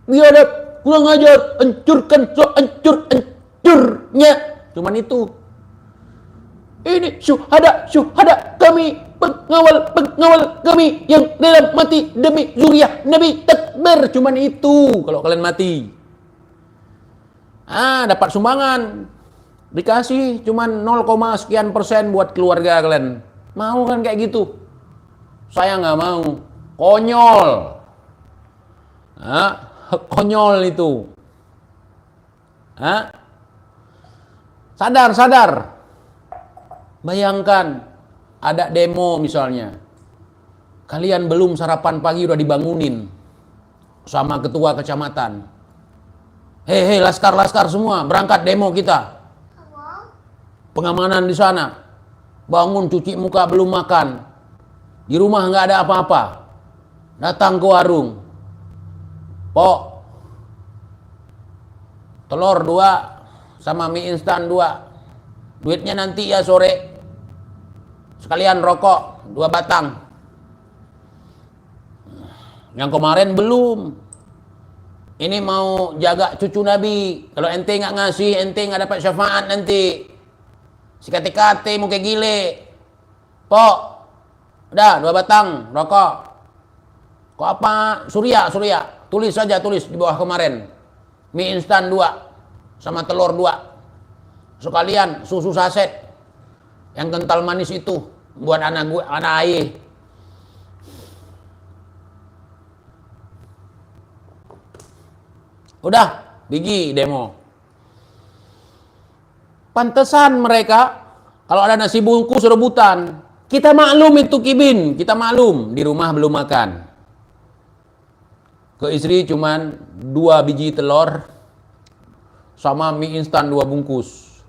Biadab, kurang ajar, hancurkan hancurnya. Cuman itu. Ini syuhada kami, pengawal kami yang dalam mati demi zuriat Nabi Takbir. Cuman itu kalau kalian mati. Dapat sumbangan. Dikasih cuman 0, sekian persen buat keluarga kalian. Mau kan kayak gitu? Saya nggak mau. Konyol. Konyol itu. Sadar. Bayangkan ada demo misalnya. Kalian belum sarapan pagi udah dibangunin sama ketua kecamatan. Hei, laskar semua, berangkat demo kita. Pengamanan di sana. Bangun cuci muka belum makan. Di rumah nggak ada apa-apa. Datang ke warung. Pok, telur 2 sama mie instan 2. Duitnya nanti ya sore. Sekalian rokok 2 batang. Yang kemarin belum. Ini mau jaga cucu Nabi. Kalau ente nggak ngasih, ente nggak dapat syafaat nanti. Si kate-kate mau kayak gile. Pok, udah 2 batang rokok. Kok apa? Surya. Tulis saja di bawah kemarin. Mie instan 2 sama telur 2. Sekalian susu saset yang kental manis itu buat anak ayah. Udah, pergi demo. Pantesan mereka kalau ada nasi bungkus rebutan. Kita maklum itu Kibin, kita maklum di rumah belum makan. Ke istri cuman 2 biji telur sama mie instan 2 bungkus.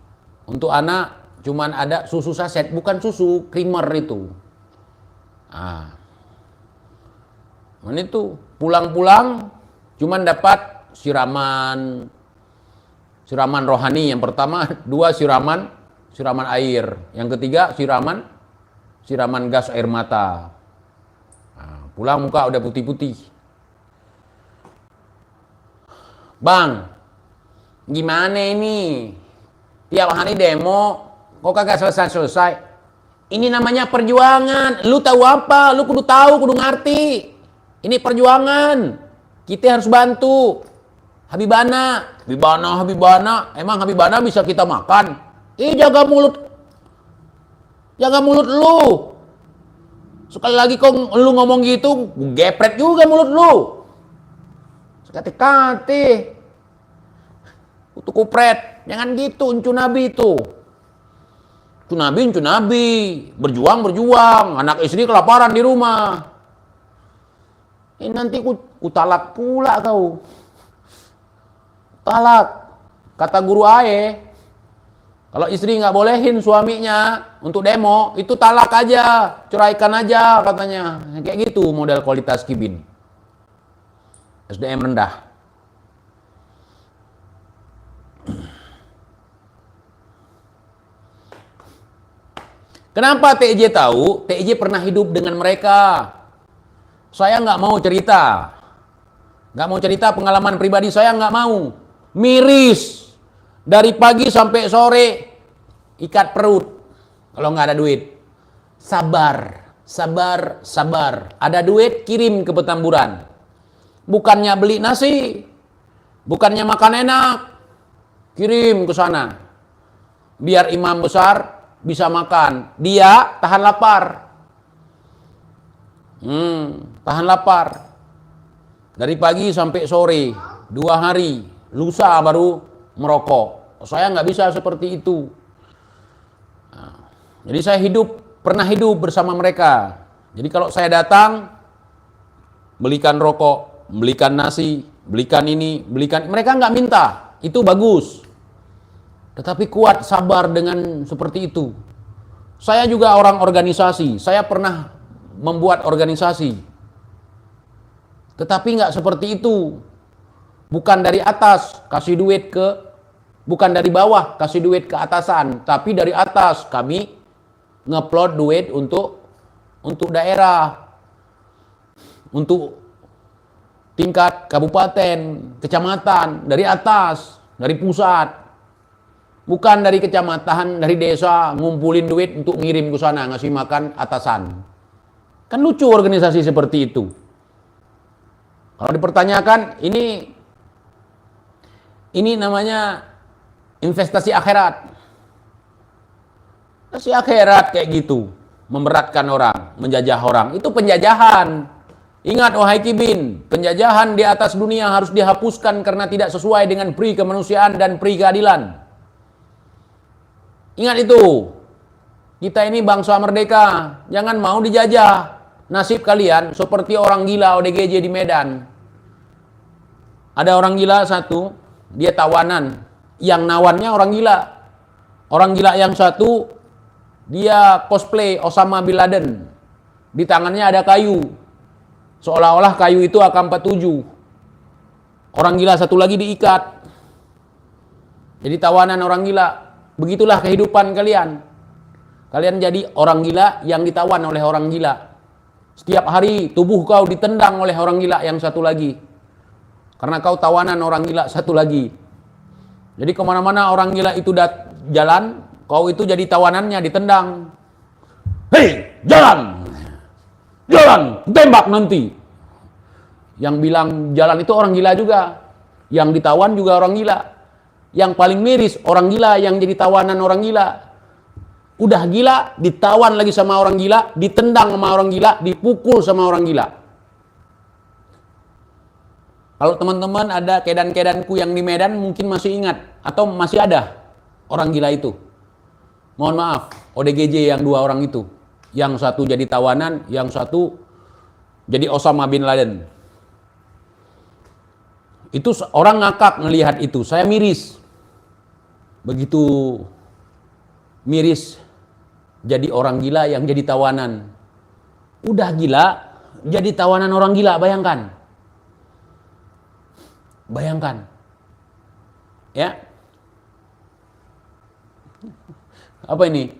Untuk anak cuman ada susu saset, bukan susu creamer itu. Itu pulang-pulang cuman dapat siraman rohani yang pertama, 2 siraman air, yang ketiga siraman gas air mata. Pulang muka udah putih-putih. Bang, gimana ini? Tiap hari demo, kok kagak selesai-selesai? Ini namanya perjuangan. Lu tahu apa? Lu kudu tahu, kudu ngerti. Ini perjuangan. Kita harus bantu. Habibana. Emang Habibana bisa kita makan? Jaga mulut. Jaga mulut lu. Sekali lagi kok lu ngomong gitu, gepret juga mulut lu. Sekati-kati. Kutu kupret. Jangan gitu, uncu nabi itu. Uncu nabi. Berjuang. Anak istri kelaparan di rumah. Ini nanti ku talak pula kau. Talak. Kata guru ae. Kalau istri nggak bolehin suaminya untuk demo, itu talak aja. Ceraikan aja katanya. Kayak gitu model kualitas Kibin. SDM rendah. Kenapa TJ tahu? TJ pernah hidup dengan mereka. Saya nggak mau cerita. Nggak mau cerita pengalaman pribadi saya, nggak mau. Miris. Dari pagi sampai sore. Ikat perut. Kalau nggak ada duit. Sabar. Ada duit, kirim ke Petamburan. Bukannya beli nasi. Bukannya makan enak. Kirim ke sana. Biar imam besar bisa makan. Dia tahan lapar. Tahan lapar. Dari pagi sampai sore. 2 hari. Lusa baru merokok. Saya nggak bisa seperti itu. Jadi saya pernah hidup bersama mereka. Jadi kalau saya datang, belikan rokok, belikan nasi, belikan ini, belikan. Mereka nggak minta. Itu bagus. Tetapi kuat sabar dengan seperti itu. Saya juga orang organisasi. Saya pernah membuat organisasi. Tetapi nggak seperti itu. Bukan dari atas kasih duit bukan dari bawah kasih duit ke atasan. Tapi dari atas kami ngeplot duit untuk daerah. Untuk tingkat kabupaten, kecamatan. Dari atas, dari pusat. Bukan dari kecamatan, dari desa, ngumpulin duit untuk ngirim ke sana, ngasih makan atasan. Kan lucu organisasi seperti itu. Kalau dipertanyakan, ini namanya investasi akhirat. Investasi akhirat kayak gitu. Memberatkan orang, menjajah orang. Itu penjajahan. Ingat wahai Kibin, penjajahan di atas dunia harus dihapuskan karena tidak sesuai dengan pri kemanusiaan dan pri keadilan. Ingat itu, kita ini bangsa merdeka, jangan mau dijajah. Nasib kalian seperti orang gila ODGJ di Medan. Ada orang gila satu, dia tawanan, yang nawannya orang gila. Orang gila yang satu, dia cosplay Osama Bin Laden. Di tangannya ada kayu, seolah-olah kayu itu AK-47. Orang gila satu lagi diikat. Jadi tawanan orang gila. Begitulah kehidupan kalian. Kalian jadi orang gila yang ditawan oleh orang gila. Setiap hari tubuh kau ditendang oleh orang gila yang satu lagi. Karena kau tawanan orang gila satu lagi. Jadi kemana-mana orang gila itu jalan, kau itu jadi tawanannya, ditendang. Hei, jalan! Jalan! Tembak nanti! Yang bilang jalan itu orang gila juga. Yang ditawan juga orang gila. Yang paling miris, orang gila yang jadi tawanan orang gila. Udah gila, ditawan lagi sama orang gila, ditendang sama orang gila, dipukul sama orang gila. Kalau teman-teman ada kedan-kedanku yang di Medan mungkin masih ingat, atau masih ada. orang gila itu. Mohon maaf, ODGJ yang 2 orang itu. Yang satu jadi tawanan, yang satu jadi Osama bin Laden. Itu orang ngakak ngelihat itu, saya miris. Begitu miris jadi orang gila yang jadi tawanan. Udah gila, jadi tawanan orang gila, bayangkan. Bayangkan. Ya. Apa ini?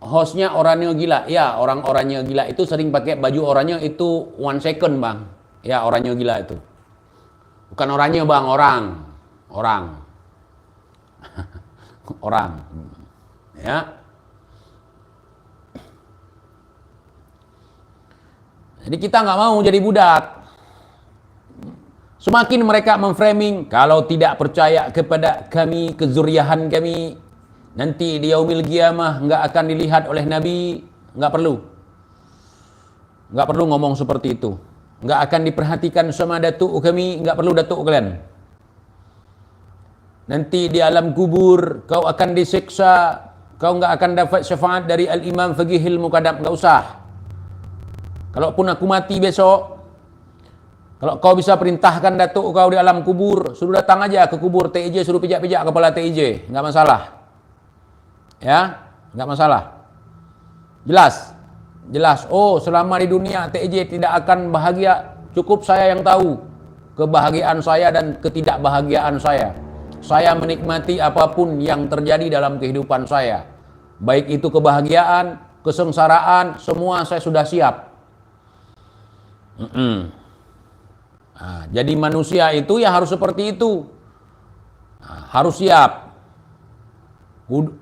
Hostnya orangnya gila. Ya, orang-orangnya gila itu sering pakai baju orangnya itu 1 second, Bang. Ya, orangnya gila itu. Bukan orangnya, Bang, orang. Orang. Ya. Jadi kita nggak mau jadi budak. Semakin mereka memframing, kalau tidak percaya kepada kami, kezuriahan kami, nanti di yaumil qiyamah nggak akan dilihat oleh Nabi, nggak perlu. Nggak perlu ngomong seperti itu. Nggak akan diperhatikan sama datuk kami, nggak perlu datuk kalian. Nanti di alam kubur kau akan disiksa, kau nggak akan dapat syafaat dari al-imam faqihil muqaddam, nggak usah. Kalaupun aku mati besok, kalau kau bisa perintahkan datuk kau di alam kubur, suruh datang aja ke kubur TIJ, suruh pijak-pijak kepala TIJ, nggak masalah. Ya, nggak masalah. Jelas. Oh, selama di dunia TIJ tidak akan bahagia. Cukup saya yang tahu kebahagiaan saya dan ketidakbahagiaan saya. Saya menikmati apapun yang terjadi dalam kehidupan saya. Baik itu kebahagiaan, kesengsaraan, semua saya sudah siap. Nah, jadi manusia itu ya harus seperti itu. Nah, harus siap.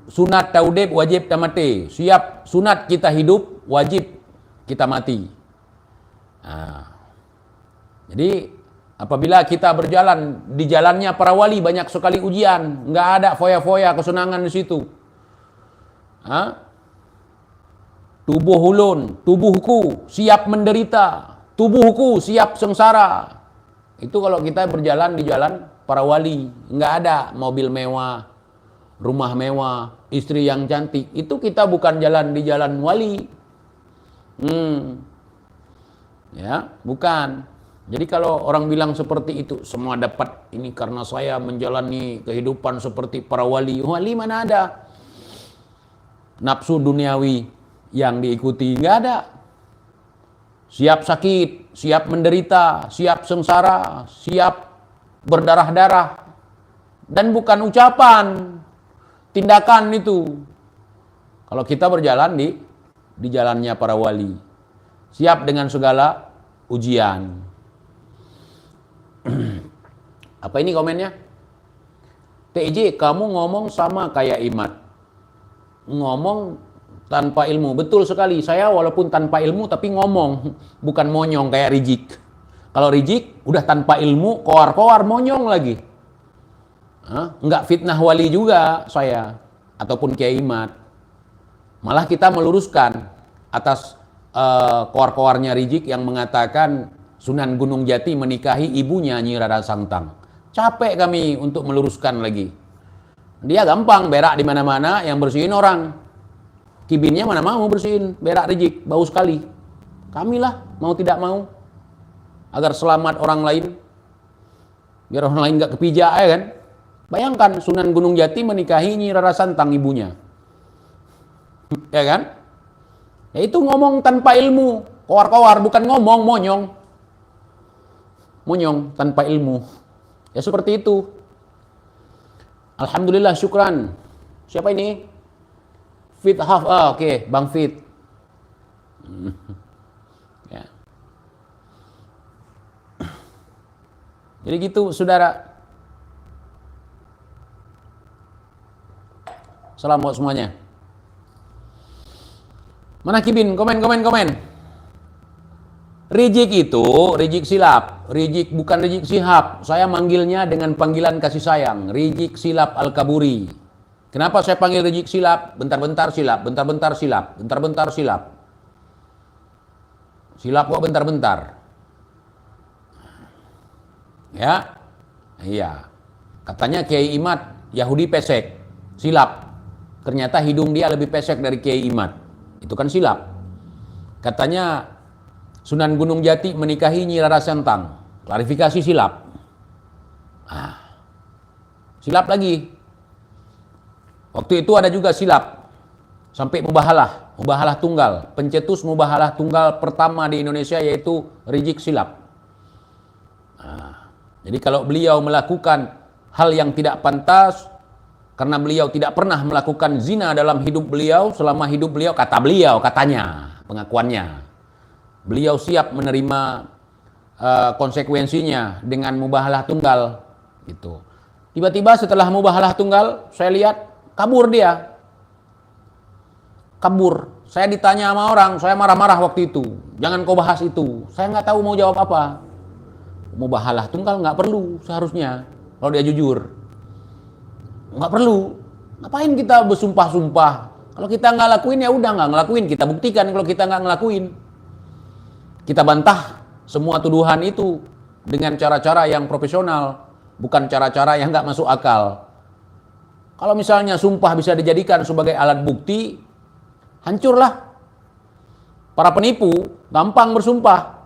Sunat taudib wajib tamati. Siap sunat kita hidup, wajib kita mati. Nah, jadi apabila kita berjalan di jalannya para wali, banyak sekali ujian, nggak ada foya-foya kesenangan di situ. Tubuh ulun, tubuhku siap menderita, tubuhku siap sengsara. Itu kalau kita berjalan di jalan para wali, nggak ada mobil mewah, rumah mewah, istri yang cantik. Itu kita bukan jalan di jalan wali. Ya, bukan. Jadi kalau orang bilang seperti itu, semua dapat ini karena saya menjalani kehidupan seperti para wali. Wali mana ada? Nafsu duniawi yang diikuti nggak ada. Siap sakit, siap menderita, siap sengsara, siap berdarah-darah. Dan bukan ucapan, tindakan itu. Kalau kita berjalan di jalannya para wali, siap dengan segala ujian. Apa ini komennya? TJ, kamu ngomong sama kayak Imat. Ngomong tanpa ilmu. Betul sekali. Saya walaupun tanpa ilmu tapi ngomong, bukan monyong kayak Rizik. Kalau Rizik udah tanpa ilmu, koar-koar monyong lagi. Enggak fitnah wali juga saya ataupun Kiai Imat. Malah kita meluruskan atas koar-koarnya Rizik yang mengatakan Sunan Gunung Jati menikahi ibunya Nyi Rara Santang. Capek kami untuk meluruskan lagi. Dia gampang berak di mana-mana, yang bersihin orang. Kibinnya mana mau bersihin, berak Rizik, bau sekali. Kamilah mau tidak mau agar selamat orang lain. Biar orang lain gak kepijak ya kan. Bayangkan Sunan Gunung Jati menikahi Nyi Rara Santang ibunya. Ya kan? Ya itu ngomong tanpa ilmu, koar-koar, bukan ngomong monyong. Monyong tanpa ilmu. Ya seperti itu. Alhamdulillah, syukran. Siapa ini? Fit Haf. Oke, Bang Fit. Ya. Jadi gitu, saudara. Salam buat semuanya. Mana Kibin? Komen. Rizik itu, Rizik silap. Rizik bukan Rizik Sihab. Saya manggilnya dengan panggilan kasih sayang. Rizik Silap Al-Kaburi. Kenapa saya panggil Rizik silap? Bentar-bentar silap, bentar-bentar silap, bentar-bentar silap. Silap kok bentar-bentar. Ya? Iya. Katanya Kiai Imat, Yahudi pesek. Silap. Ternyata hidung dia lebih pesek dari Kiai Imad. Itu kan silap. Katanya Sunan Gunung Jati menikahi Nyi Rara Santang. Klarifikasi silap. Silap lagi. Waktu itu ada juga silap. Sampai mubahalah. Mubahalah tunggal. Pencetus mubahalah tunggal pertama di Indonesia yaitu Rizik Silap. Jadi kalau beliau melakukan hal yang tidak pantas, karena beliau tidak pernah melakukan zina dalam hidup beliau, selama hidup beliau, kata beliau, katanya, pengakuannya. Beliau siap menerima konsekuensinya dengan mubahalah tunggal. Gitu. Tiba-tiba setelah mubahalah tunggal, saya lihat kabur dia. Kabur. Saya ditanya sama orang, saya marah-marah waktu itu. Jangan kau bahas itu. Saya nggak tahu mau jawab apa. Mubahalah tunggal nggak perlu seharusnya. Kalau dia jujur. Nggak perlu. Ngapain kita bersumpah-sumpah? Kalau kita nggak lakuin ya udah nggak ngelakuin. Kita buktikan kalau kita nggak ngelakuin. Kita bantah semua tuduhan itu dengan cara-cara yang profesional. Bukan cara-cara yang nggak masuk akal. Kalau misalnya sumpah bisa dijadikan sebagai alat bukti, hancurlah. Para penipu gampang bersumpah.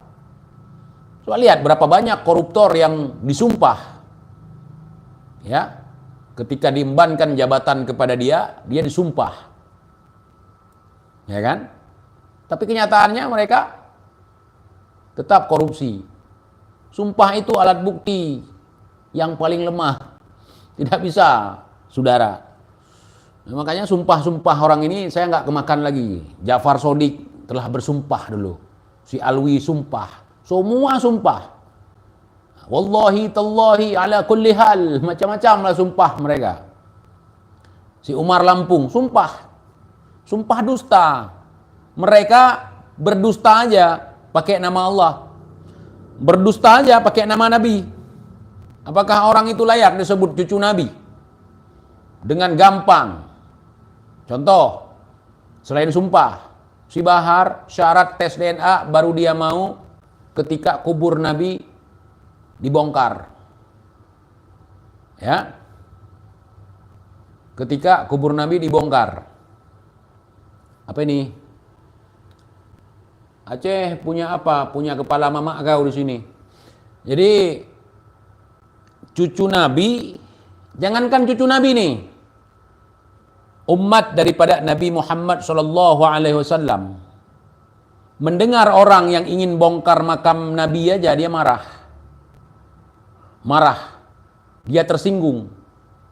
Coba lihat berapa banyak koruptor yang disumpah. Ya. Ketika diembankan jabatan kepada dia disumpah. Ya kan? Tapi kenyataannya mereka tetap korupsi. Sumpah itu alat bukti yang paling lemah. Tidak bisa, saudara. Nah, makanya sumpah-sumpah orang ini saya nggak kemakan lagi. Ja'far Shodiq telah bersumpah dulu. Si Alwi sumpah. Semua sumpah. Wallahi tallahi ala kulli hal. Macam-macam lah sumpah mereka. Si Umar Lampung sumpah. Sumpah dusta. Mereka berdusta aja pakai nama Allah. Berdusta aja pakai nama Nabi. Apakah orang itu layak disebut cucu Nabi? Dengan gampang. Contoh, selain sumpah, si Bahar syarat tes DNA baru dia mau ketika kubur Nabi dibongkar. Ya. Ketika kubur Nabi dibongkar. Apa ini? Aceh punya apa? Punya kepala mama kau di sini. Jadi cucu Nabi, jangankan cucu Nabi nih. Umat daripada Nabi Muhammad SAW mendengar orang yang ingin bongkar makam Nabi aja dia marah. Marah. Dia tersinggung.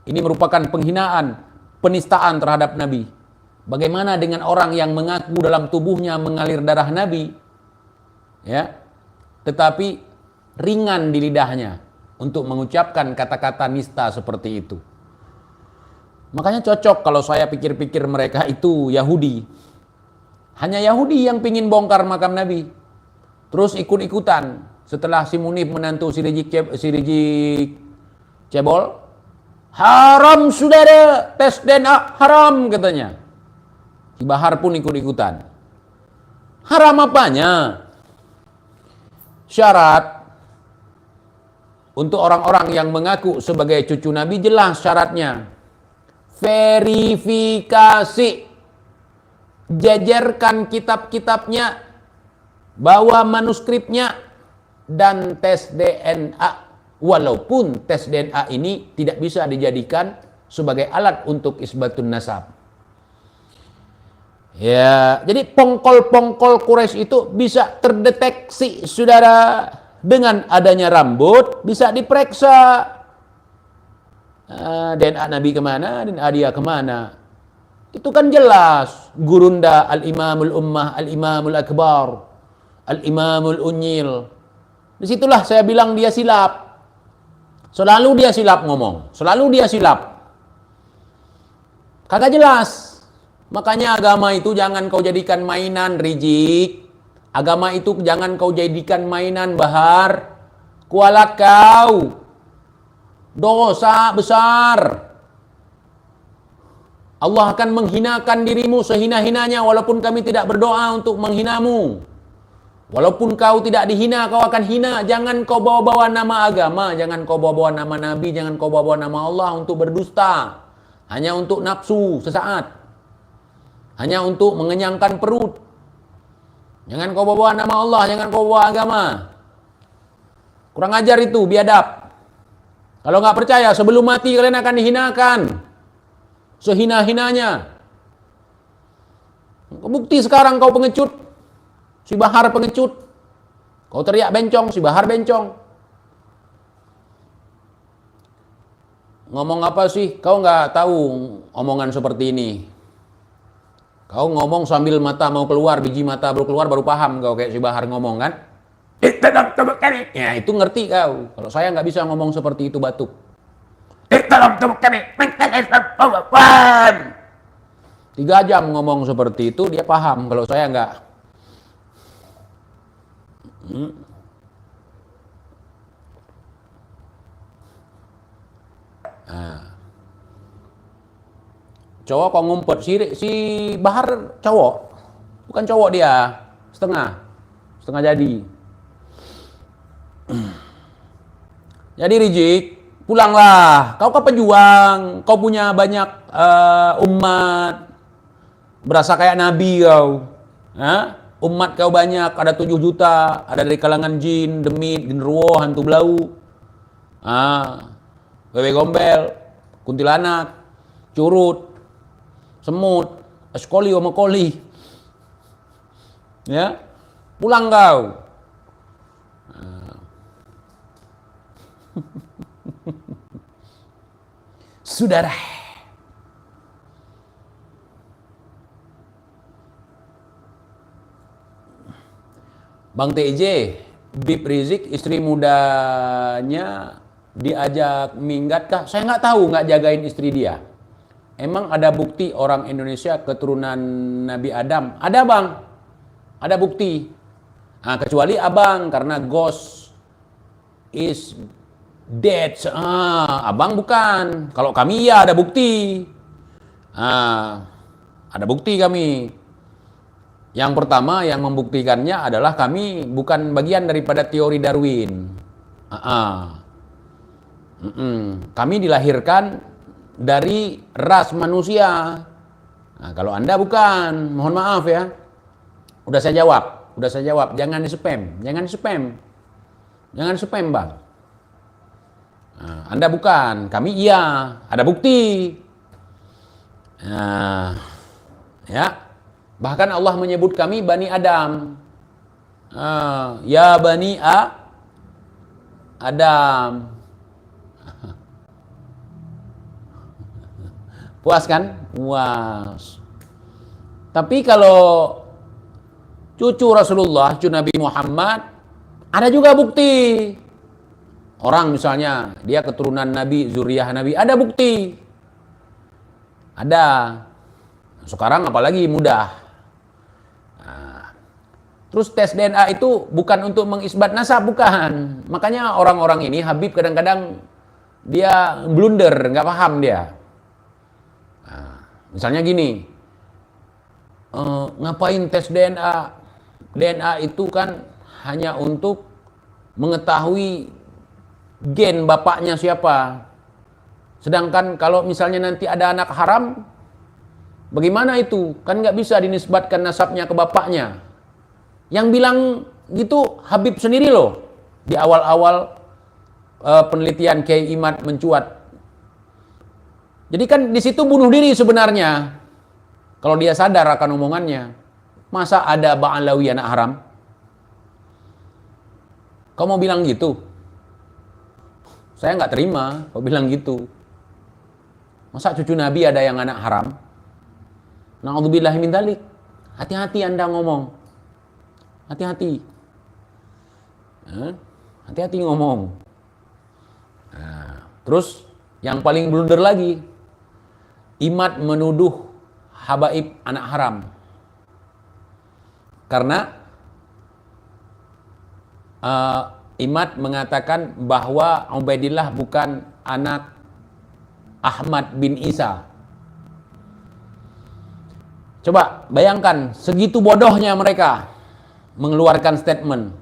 Ini merupakan penghinaan, penistaan terhadap Nabi. Bagaimana dengan orang yang mengaku dalam tubuhnya mengalir darah Nabi? Ya. Tetapi ringan di lidahnya untuk mengucapkan kata-kata nista seperti itu. Makanya cocok kalau saya pikir-pikir mereka itu Yahudi. Hanya Yahudi yang pingin bongkar makam Nabi. Terus ikut-ikutan. Setelah si Munif menantu si Rizik cebol. Haram saudara, tes DNA haram katanya. Si Bahar pun ikut-ikutan. Haram apanya? Syarat untuk orang-orang yang mengaku sebagai cucu Nabi jelas syaratnya. Verifikasi. Jajarkan kitab-kitabnya, bawa manuskripnya, dan tes DNA. Walaupun tes DNA ini tidak bisa dijadikan sebagai alat untuk isbatun nasab. Ya, jadi pongkol-pongkol Quraisy itu bisa terdeteksi, saudara, dengan adanya rambut bisa diperiksa. DNA Nabi kemana, DNA dia kemana. Itu kan jelas. Gurunda Al-Imamul Ummah, Al-Imamul Akbar, Al-Imamul Unyil. Disitulah saya bilang dia silap. Selalu dia silap ngomong. Selalu dia silap. Kagak jelas. Makanya agama itu jangan kau jadikan mainan, Rizik. Agama itu jangan kau jadikan mainan, Bahar. Kualat kau. Dosa besar. Allah akan menghinakan dirimu sehina-hinanya walaupun kami tidak berdoa untuk menghinamu. Walaupun kau tidak dihina, kau akan hina. Jangan kau bawa-bawa nama agama, jangan kau bawa-bawa nama Nabi, jangan kau bawa-bawa nama Allah untuk berdusta. hanya untuk nafsu sesaat, hanya untuk mengenyangkan perut. Jangan kau bawa nama Allah, jangan kau bawa agama. Kurang ajar itu, biadab. Kalau nggak percaya, sebelum mati kalian akan dihinakan. Sehina-hinanya. Bukti sekarang kau pengecut. Si Bahar pengecut. Kau teriak bencong, si Bahar bencong. Ngomong apa sih? Kau nggak tahu omongan seperti ini. Kau ngomong sambil mata mau keluar, biji mata baru keluar, baru paham kau kayak si Bahar ngomong kan? Ya itu ngerti kau. Kalau saya nggak bisa ngomong seperti itu batuk. 3 jam ngomong seperti itu dia paham. Kalau saya nggak. Nah. Cowok kok ngumpet si Bahar cowok. Bukan cowok dia, setengah jadi. Jadi Rizik, pulanglah. Kau kan pejuang, kau punya banyak umat. Berasa kayak nabi kau. Hah? Umat kau banyak, ada 7 juta, ada dari kalangan jin, demit, genderuwo, hantu belau. Wewe gombel, kuntilanak, curut, semut, eskoli, omokoli. Ya. Pulang kau. Saudara, Bang TJ, Bib Rizik istri mudanya diajak minggat kah? Saya nggak tahu, nggak jagain istri dia. Emang ada bukti orang Indonesia keturunan Nabi Adam? Ada bang, ada bukti. Nah, kecuali abang karena ghost is dead. Abang bukan. Kalau kami ya ada bukti. Ada bukti kami. Yang pertama yang membuktikannya adalah kami bukan bagian daripada teori Darwin. Kami dilahirkan dari ras manusia. Nah, kalau Anda bukan, mohon maaf ya. Udah saya jawab. Jangan di-spam. Jangan spam, Bang. Nah, Anda bukan, kami iya. Ada bukti. Nah, ya. Bahkan Allah menyebut kami Bani Adam. Ya Bani Adam. Puas kan? Puas. Tapi kalau cucu Rasulullah, cucu Nabi Muhammad, ada juga bukti. Orang misalnya, dia keturunan Nabi, zuriyah Nabi, ada bukti. Ada. Sekarang apalagi mudah. Terus tes DNA itu bukan untuk mengisbat nasab, bukan. Makanya orang-orang ini, Habib kadang-kadang dia blunder, nggak paham dia. Misalnya gini, ngapain tes DNA? DNA itu kan hanya untuk mengetahui gen bapaknya siapa. Sedangkan kalau misalnya nanti ada anak haram, bagaimana itu? Kan nggak bisa dinisbatkan nasabnya ke bapaknya. Yang bilang gitu Habib sendiri loh. Di awal-awal penelitian Kiai Imad mencuat. Jadi kan di situ bunuh diri sebenarnya. Kalau dia sadar akan omongannya. Masa ada Ba'alawi anak haram? Kau mau bilang gitu? Saya nggak terima kau bilang gitu. Masa cucu Nabi ada yang anak haram? Na'udzubillahi min dzalik. Hati-hati Anda ngomong. Hati-hati. Hati-hati ngomong. Nah, terus yang paling blunder lagi, Imad menuduh habaib anak haram. Karena Imad mengatakan bahwa Ubaidillah bukan anak Ahmad bin Isa. Coba bayangkan, segitu bodohnya mereka mengeluarkan statement.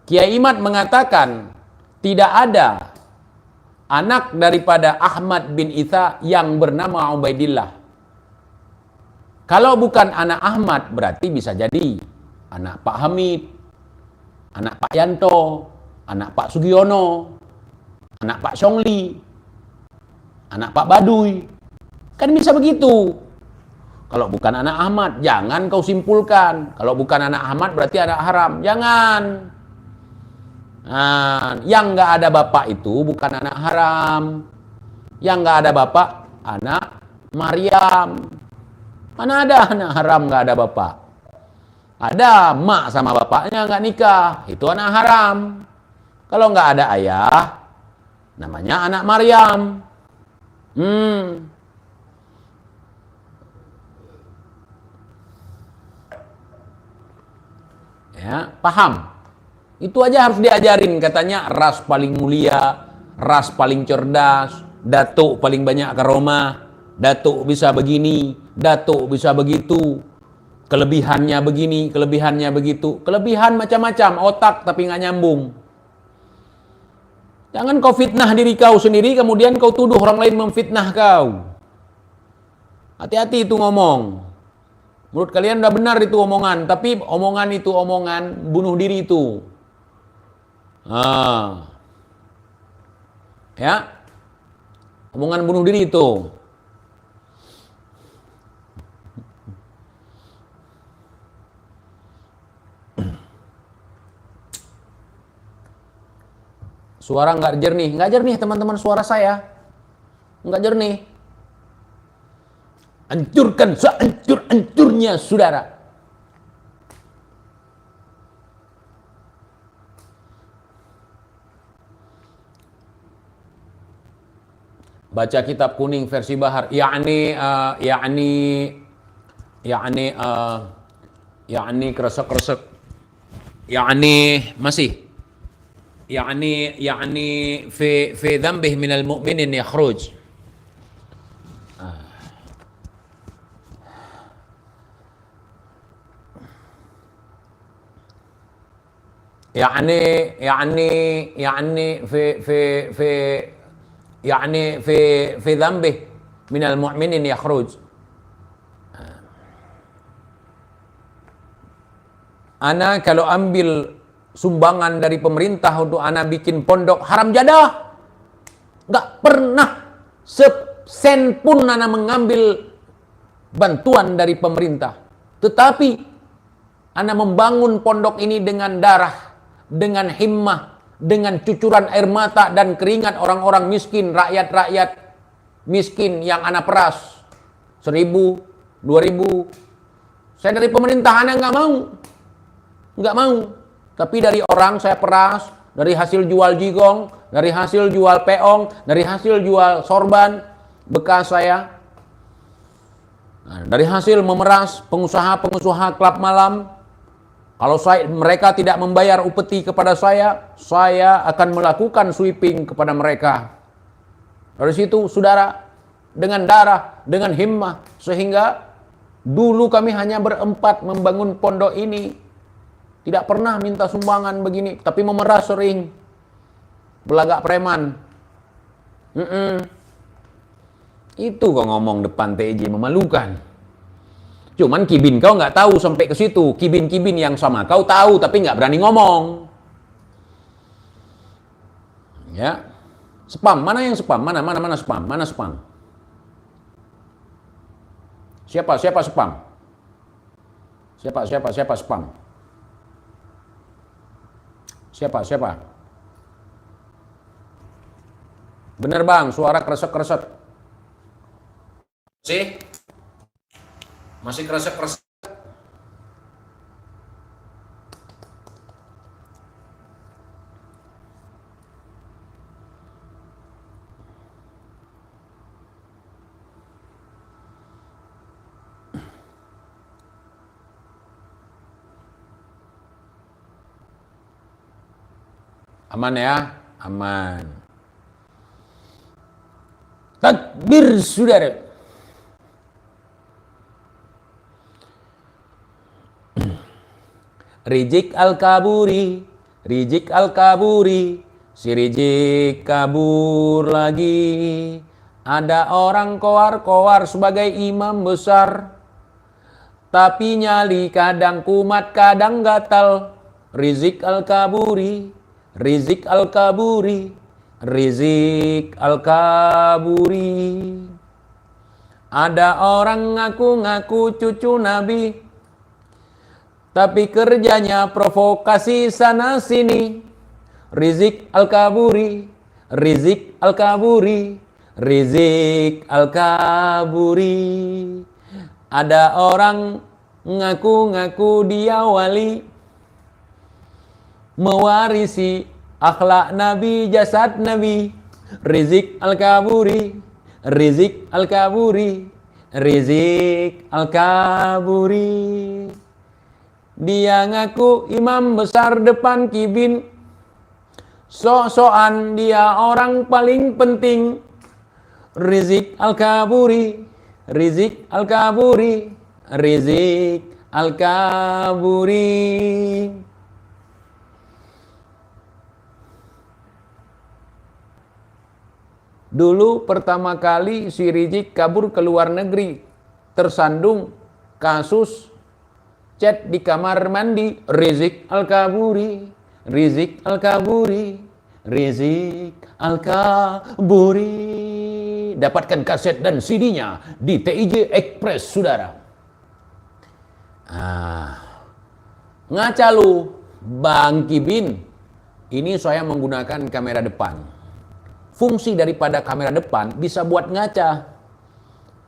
Kiai Imad mengatakan tidak ada anak daripada Ahmad bin Isa yang bernama Ubaidillah. Kalau bukan anak Ahmad, berarti bisa jadi anak Pak Hamid, anak Pak Yanto, anak Pak Sugiono, anak Pak Syongli, anak Pak Baduy. Kan bisa begitu. Kalau bukan anak Ahmad, jangan kau simpulkan. Kalau bukan anak Ahmad, berarti anak haram. Jangan. Nah, yang nggak ada bapak itu bukan anak haram. Yang nggak ada bapak, anak Maryam. Mana ada anak haram nggak ada bapak? Ada mak sama bapaknya nggak nikah, itu anak haram. Kalau nggak ada ayah, namanya anak Maryam. Ya, paham? Itu aja harus diajarin, katanya ras paling mulia, ras paling cerdas, datuk paling banyak karomah, datuk bisa begini, datuk bisa begitu, kelebihannya begini, kelebihannya begitu, kelebihan macam-macam, otak tapi nggak nyambung. Jangan kau fitnah diri kau sendiri, kemudian kau tuduh orang lain memfitnah kau. Hati-hati itu ngomong. Menurut kalian udah benar itu omongan, tapi omongan itu omongan bunuh diri itu. Ya, omongan bunuh diri itu. Suara nggak jernih teman-teman, suara saya nggak jernih. Hancurkan sehancur-hancurnya saudara. Baca kitab kuning versi Bahar, yakni kresek-kresek, masih fi dhanbih minal mu'minin yakhruj. fi dhanbih minal mu'minin yakhruj. Ana kalau ambil sumbangan dari pemerintah untuk ana bikin pondok haram jadah. Nggak pernah sen pun ana mengambil bantuan dari pemerintah. Tetapi ana membangun pondok ini dengan darah, dengan himmah, dengan cucuran air mata dan keringat orang-orang miskin, rakyat-rakyat miskin yang ana peras. 1.000, 2.000. Saya dari pemerintah ana nggak mau. Tapi dari orang saya peras, dari hasil jual jigong, dari hasil jual peong, dari hasil jual sorban bekas saya. Nah, dari hasil memeras pengusaha-pengusaha klub malam. Kalau mereka tidak membayar upeti kepada saya akan melakukan sweeping kepada mereka. Dari situ, saudara, dengan darah, dengan himmah, sehingga dulu kami hanya berempat membangun pondok ini. Tidak pernah minta sumbangan begini, tapi memeras sering. Belagak preman. Itu kok ngomong depan TJ memalukan. Cuman kibin kau nggak tahu sampai ke situ. Kibin-kibin yang sama kau tahu, tapi nggak berani ngomong. Ya, spam. Mana yang spam? Mana spam? Mana spam? Siapa spam? Siapa spam? Siapa? Bener bang, suara kresek-kresek. Masih kresek-kresek. Aman ya? Aman. Takbir saudara. Rizik al-Kaburi Si Rizik kabur lagi. Ada orang koar-koar sebagai imam besar, tapi nyali kadang kumat kadang gatal. Rizik Al-Kaburi, Rizik Al-Kaburi, Rizik Al-Kaburi. Ada orang ngaku-ngaku cucu Nabi, tapi kerjanya provokasi sana sini. Rizik Al-Kaburi, Rizik Al-Kaburi, Rizik Al-Kaburi. Ada orang ngaku-ngaku dia wali, mewarisi akhlak Nabi, jasad Nabi. Rizik Al-Kaburi, Rizik Al-Kaburi, Rizik Al-Kaburi. Dia ngaku imam besar depan kibin, sok-sokan dia orang paling penting. Rizik Al-Kaburi, Rizik Al-Kaburi, Rizik Al-Kaburi. Dulu pertama kali si Rizik kabur ke luar negeri, tersandung kasus chat di kamar mandi. Rizik Al-Kaburi, Rizik Al-Kaburi, Rizik Al-Kaburi. Dapatkan kaset dan CD-nya di TIJ Express, saudara. Ngaca lu, Bang Kibin. Ini saya menggunakan kamera depan. Fungsi daripada kamera depan bisa buat ngaca.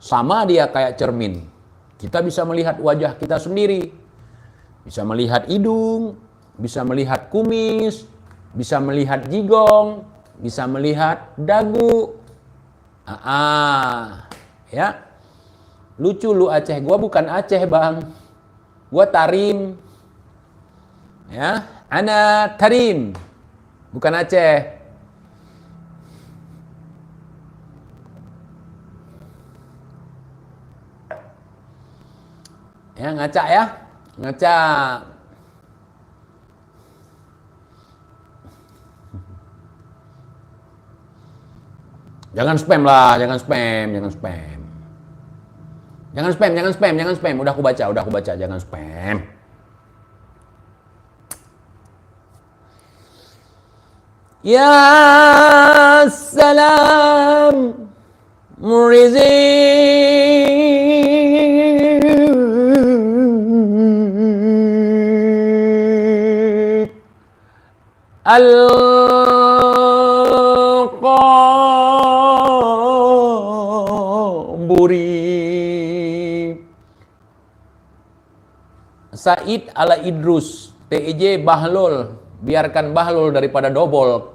Sama dia kayak cermin. Kita bisa melihat wajah kita sendiri. Bisa melihat hidung, bisa melihat kumis, bisa melihat jigong, bisa melihat dagu. Ya. Lucu lu Aceh, gua bukan Aceh, Bang. Gua Tarim. Ya, ana Tarim. Bukan Aceh. Ya, ngaca ya. Ngaca. Jangan spam lah, jangan spam, jangan spam. Jangan spam, jangan spam, jangan spam. Udah aku baca, jangan spam. Ya salam Rizik Al-Qaburi. Said ala Idrus, TIJ Bahlul. Biarkan Bahlul daripada dobol.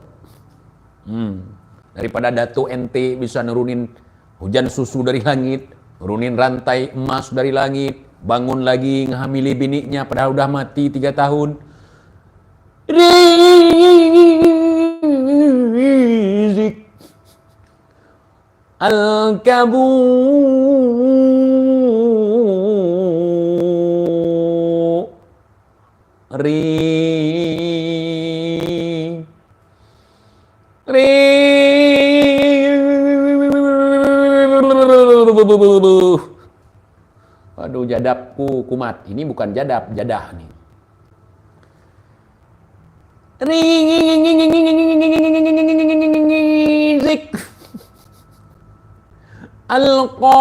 Daripada Dato ente bisa nurunin hujan susu dari langit, nurunin rantai emas dari langit, bangun lagi ngehamili biniknya padahal udah mati 3 tahun. Rizik Al-Kaburi. Waduh, jadapku kumat. Ini bukan jadap, jadah nih. Rizik Al-Qaburi.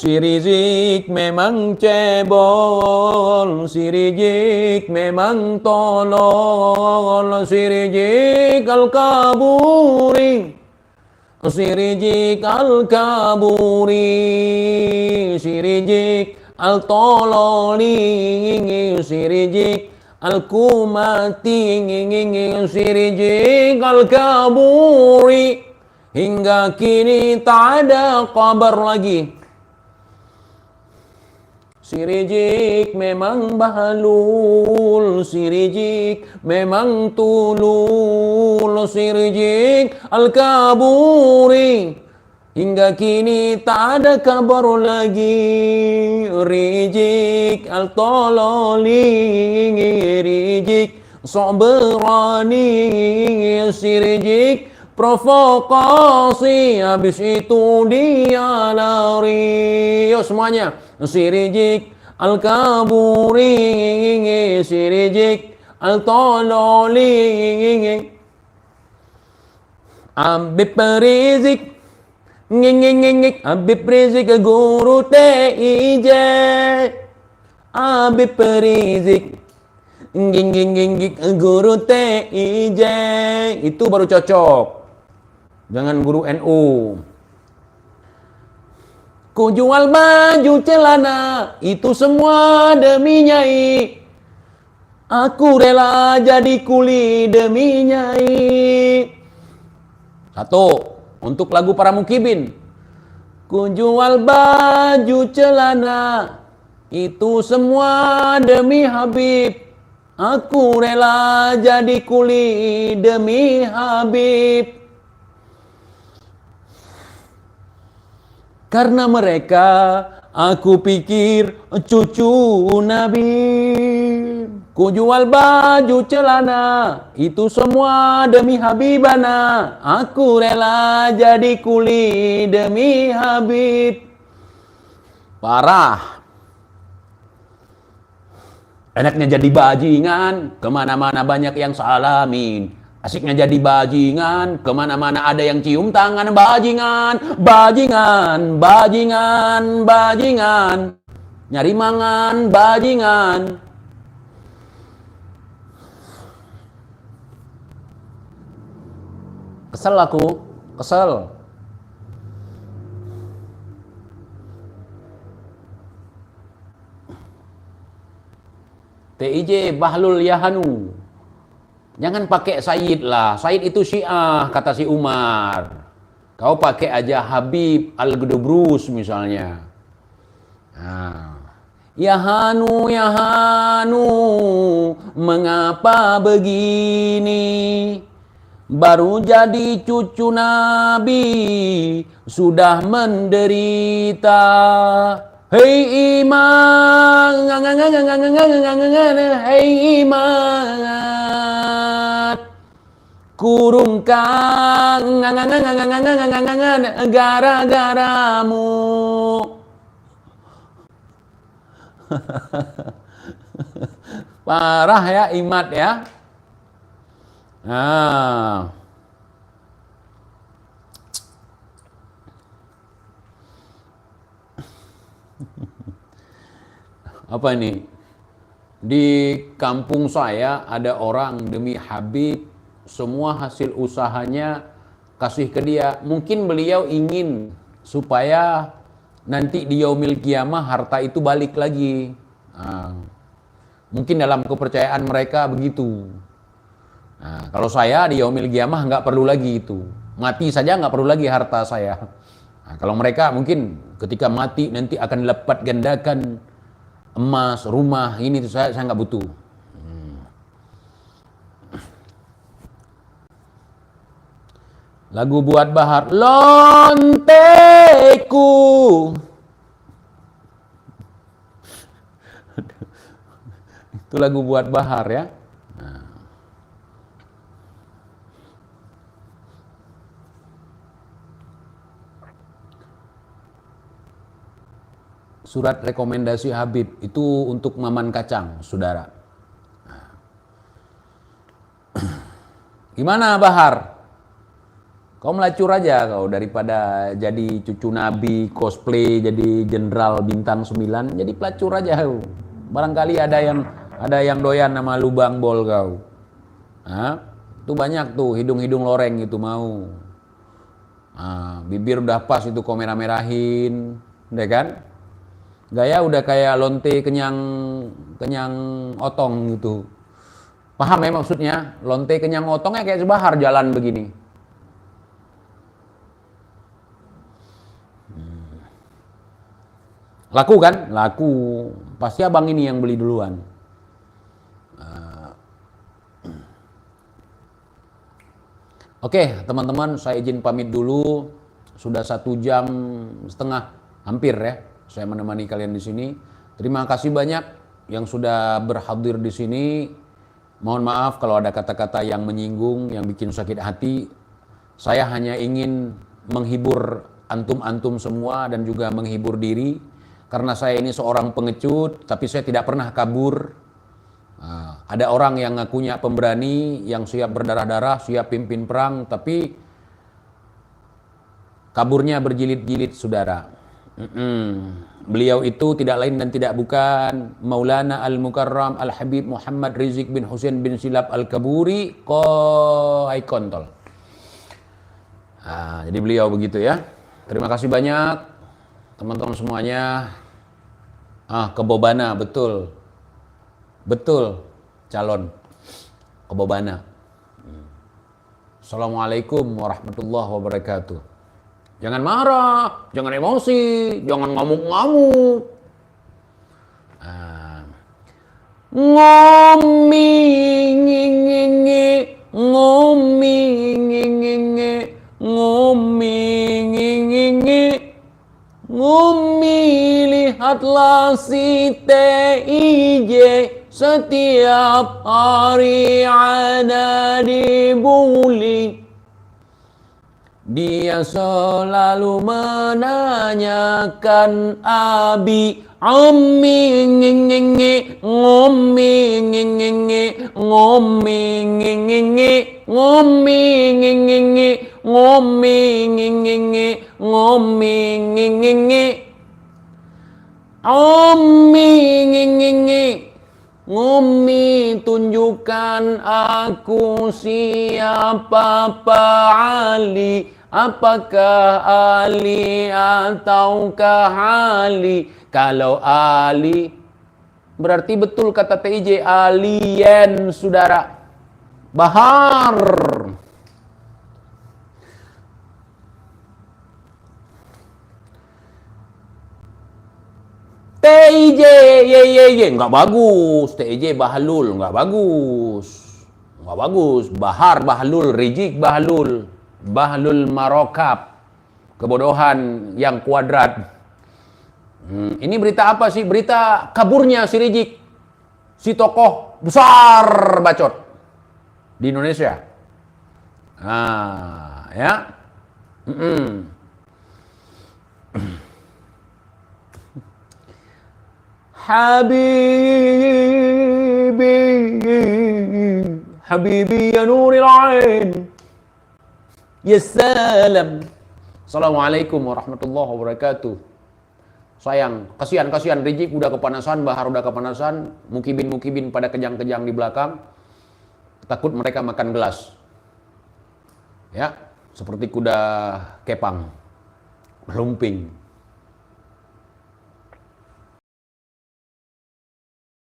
Si Rizik memang cebol, si Rizik memang tolol, si Rizik Al-Kaburi, si Rizik Al-Kaburi, si Rizik Al-Tololi, si Rizik Al-Kumati, si Rizik Al-Kaburi. Hingga kini tak ada kabar lagi. Si Rizik memang bahlul, si Rizik memang tulul, si Rizik Al-Kaburi. Hingga kini tak ada kabar lagi. Rizik Al-Tololi, Rizik sok berani, si Rizik provokasi, habis itu dia lari. Yuk semuanya, si Rizik Al-Kaburi, si Rizik Al-Tololi, Habib Rizik, Habib Rizik guru TIJ, Habib Rizik guru TIJ, itu baru cocok. Jangan guru NU. Ku jual baju celana, itu semua demi Nyai. Aku rela jadi kuli demi Nyai. Satu, untuk lagu para mukibin. Ku jual baju celana, itu semua demi Habib. Aku rela jadi kuli demi Habib. Karena mereka, aku pikir cucu Nabi. Ku jual baju celana, itu semua demi Habibana. Aku rela jadi kuli demi Habib. Parah. Enaknya jadi bajingan, kemana-mana banyak yang salamin. Asiknya jadi bajingan, kemana-mana ada yang cium tangan. Bajingan, bajingan, bajingan, bajingan. Nyari mangan, bajingan. Kesel aku, kesel. TIJ Bahlul Yahanu. Jangan pakai Said lah. Said itu Syiah, kata si Umar. Kau pakai aja Habib Al-Gudubrus misalnya. Nah. Yahanu, Yahanu, mengapa begini? Baru jadi cucu Nabi, sudah menderita. Hei iman, hei iman, kurungkan gara-garamu. Parah ya Imat ya. Nah. Apa ini? Di kampung saya ada orang demi Habib, semua hasil usahanya kasih ke dia. Mungkin beliau ingin supaya nanti di yaumil kiamah harta itu balik lagi. Nah, mungkin dalam kepercayaan mereka begitu. Nah, kalau saya di yaumil kiamah nggak perlu lagi itu. Mati saja nggak perlu lagi harta saya. Nah, kalau mereka mungkin ketika mati nanti akan lipat gandakan emas, rumah, ini tuh saya nggak butuh. Lagu buat Bahar, lonteku. Itu lagu buat Bahar ya. Surat rekomendasi Habib itu untuk Maman Kacang, saudara. Gimana Bahar? Kau melacur aja kau, daripada jadi cucu Nabi, cosplay jadi jenderal bintang 9, jadi pelacur aja kau. Barangkali ada yang doyan nama lubang bol kau. Nah, itu banyak tuh hidung-hidung loreng itu mau. Nah, bibir udah pas itu kau merah-merahin, udah kan? Gaya udah kayak lonte kenyang otong gitu. Paham ya maksudnya? Lonte kenyang otongnya kayak sebahar jalan begini. Laku kan? Laku. Pasti abang ini yang beli duluan. Oke, teman-teman, saya izin pamit dulu. Sudah 1 jam setengah, hampir ya, saya menemani kalian di sini. Terima kasih banyak yang sudah berhadir di sini. Mohon maaf kalau ada kata-kata yang menyinggung, yang bikin sakit hati. Saya hanya ingin menghibur antum-antum semua dan juga menghibur diri. Karena saya ini seorang pengecut, tapi saya tidak pernah kabur. Ada orang yang ngakunya pemberani, yang siap berdarah-darah, siap pimpin perang, tapi kaburnya berjilid-jilid, saudara. Beliau itu tidak lain dan tidak bukan Maulana Al-Mukarram Al-Habib Muhammad Rizik bin Husain bin Silap Al-Kaburi Qai Kontol. Jadi beliau begitu ya. Terima kasih banyak teman-teman semuanya. Kebobana, betul. Betul, calon Kebobana. Assalamualaikum warahmatullahi wabarakatuh. Jangan marah, jangan emosi, jangan ngamuk-ngamuk. Ngomi, ngingingi, ngomi, ngingingi, ngomi, ngingingi, ngomi, lihatlah si TIJ setiap hari ada dibully. Dia selalu menanyakan abi, Ammi ngingingi, ngommi ngingingi, ngommi ngingingi, ngommi ngingingi, ngommi ngingingi, ngommi ngingingi, Ammi ngingingi, ngommi tunjukkan aku siapa Pak Ali. Apakah Ali ataukah Ali? Kalau Ali, berarti betul kata TIJ, alien, saudara. Bahar. TIJ, ye, nggak bagus. TIJ Bahlul, nggak bagus. Nggak bagus. Bahar Bahlul, Rizik Bahlul. Bahlul Marokab, kebodohan yang kuadrat. Ini berita apa sih? Berita kaburnya si Rizik, si tokoh besar bacot di Indonesia. Ya. Habibi ya nuril ain. Ya salam. Assalamualaikum warahmatullahi wabarakatuh. Sayang, kasihan Rizik udah kepanasan, Bahar udah kepanasan, mukibin pada kejang-kejang di belakang. Takut mereka makan gelas. Ya, seperti kuda kepang, melumping.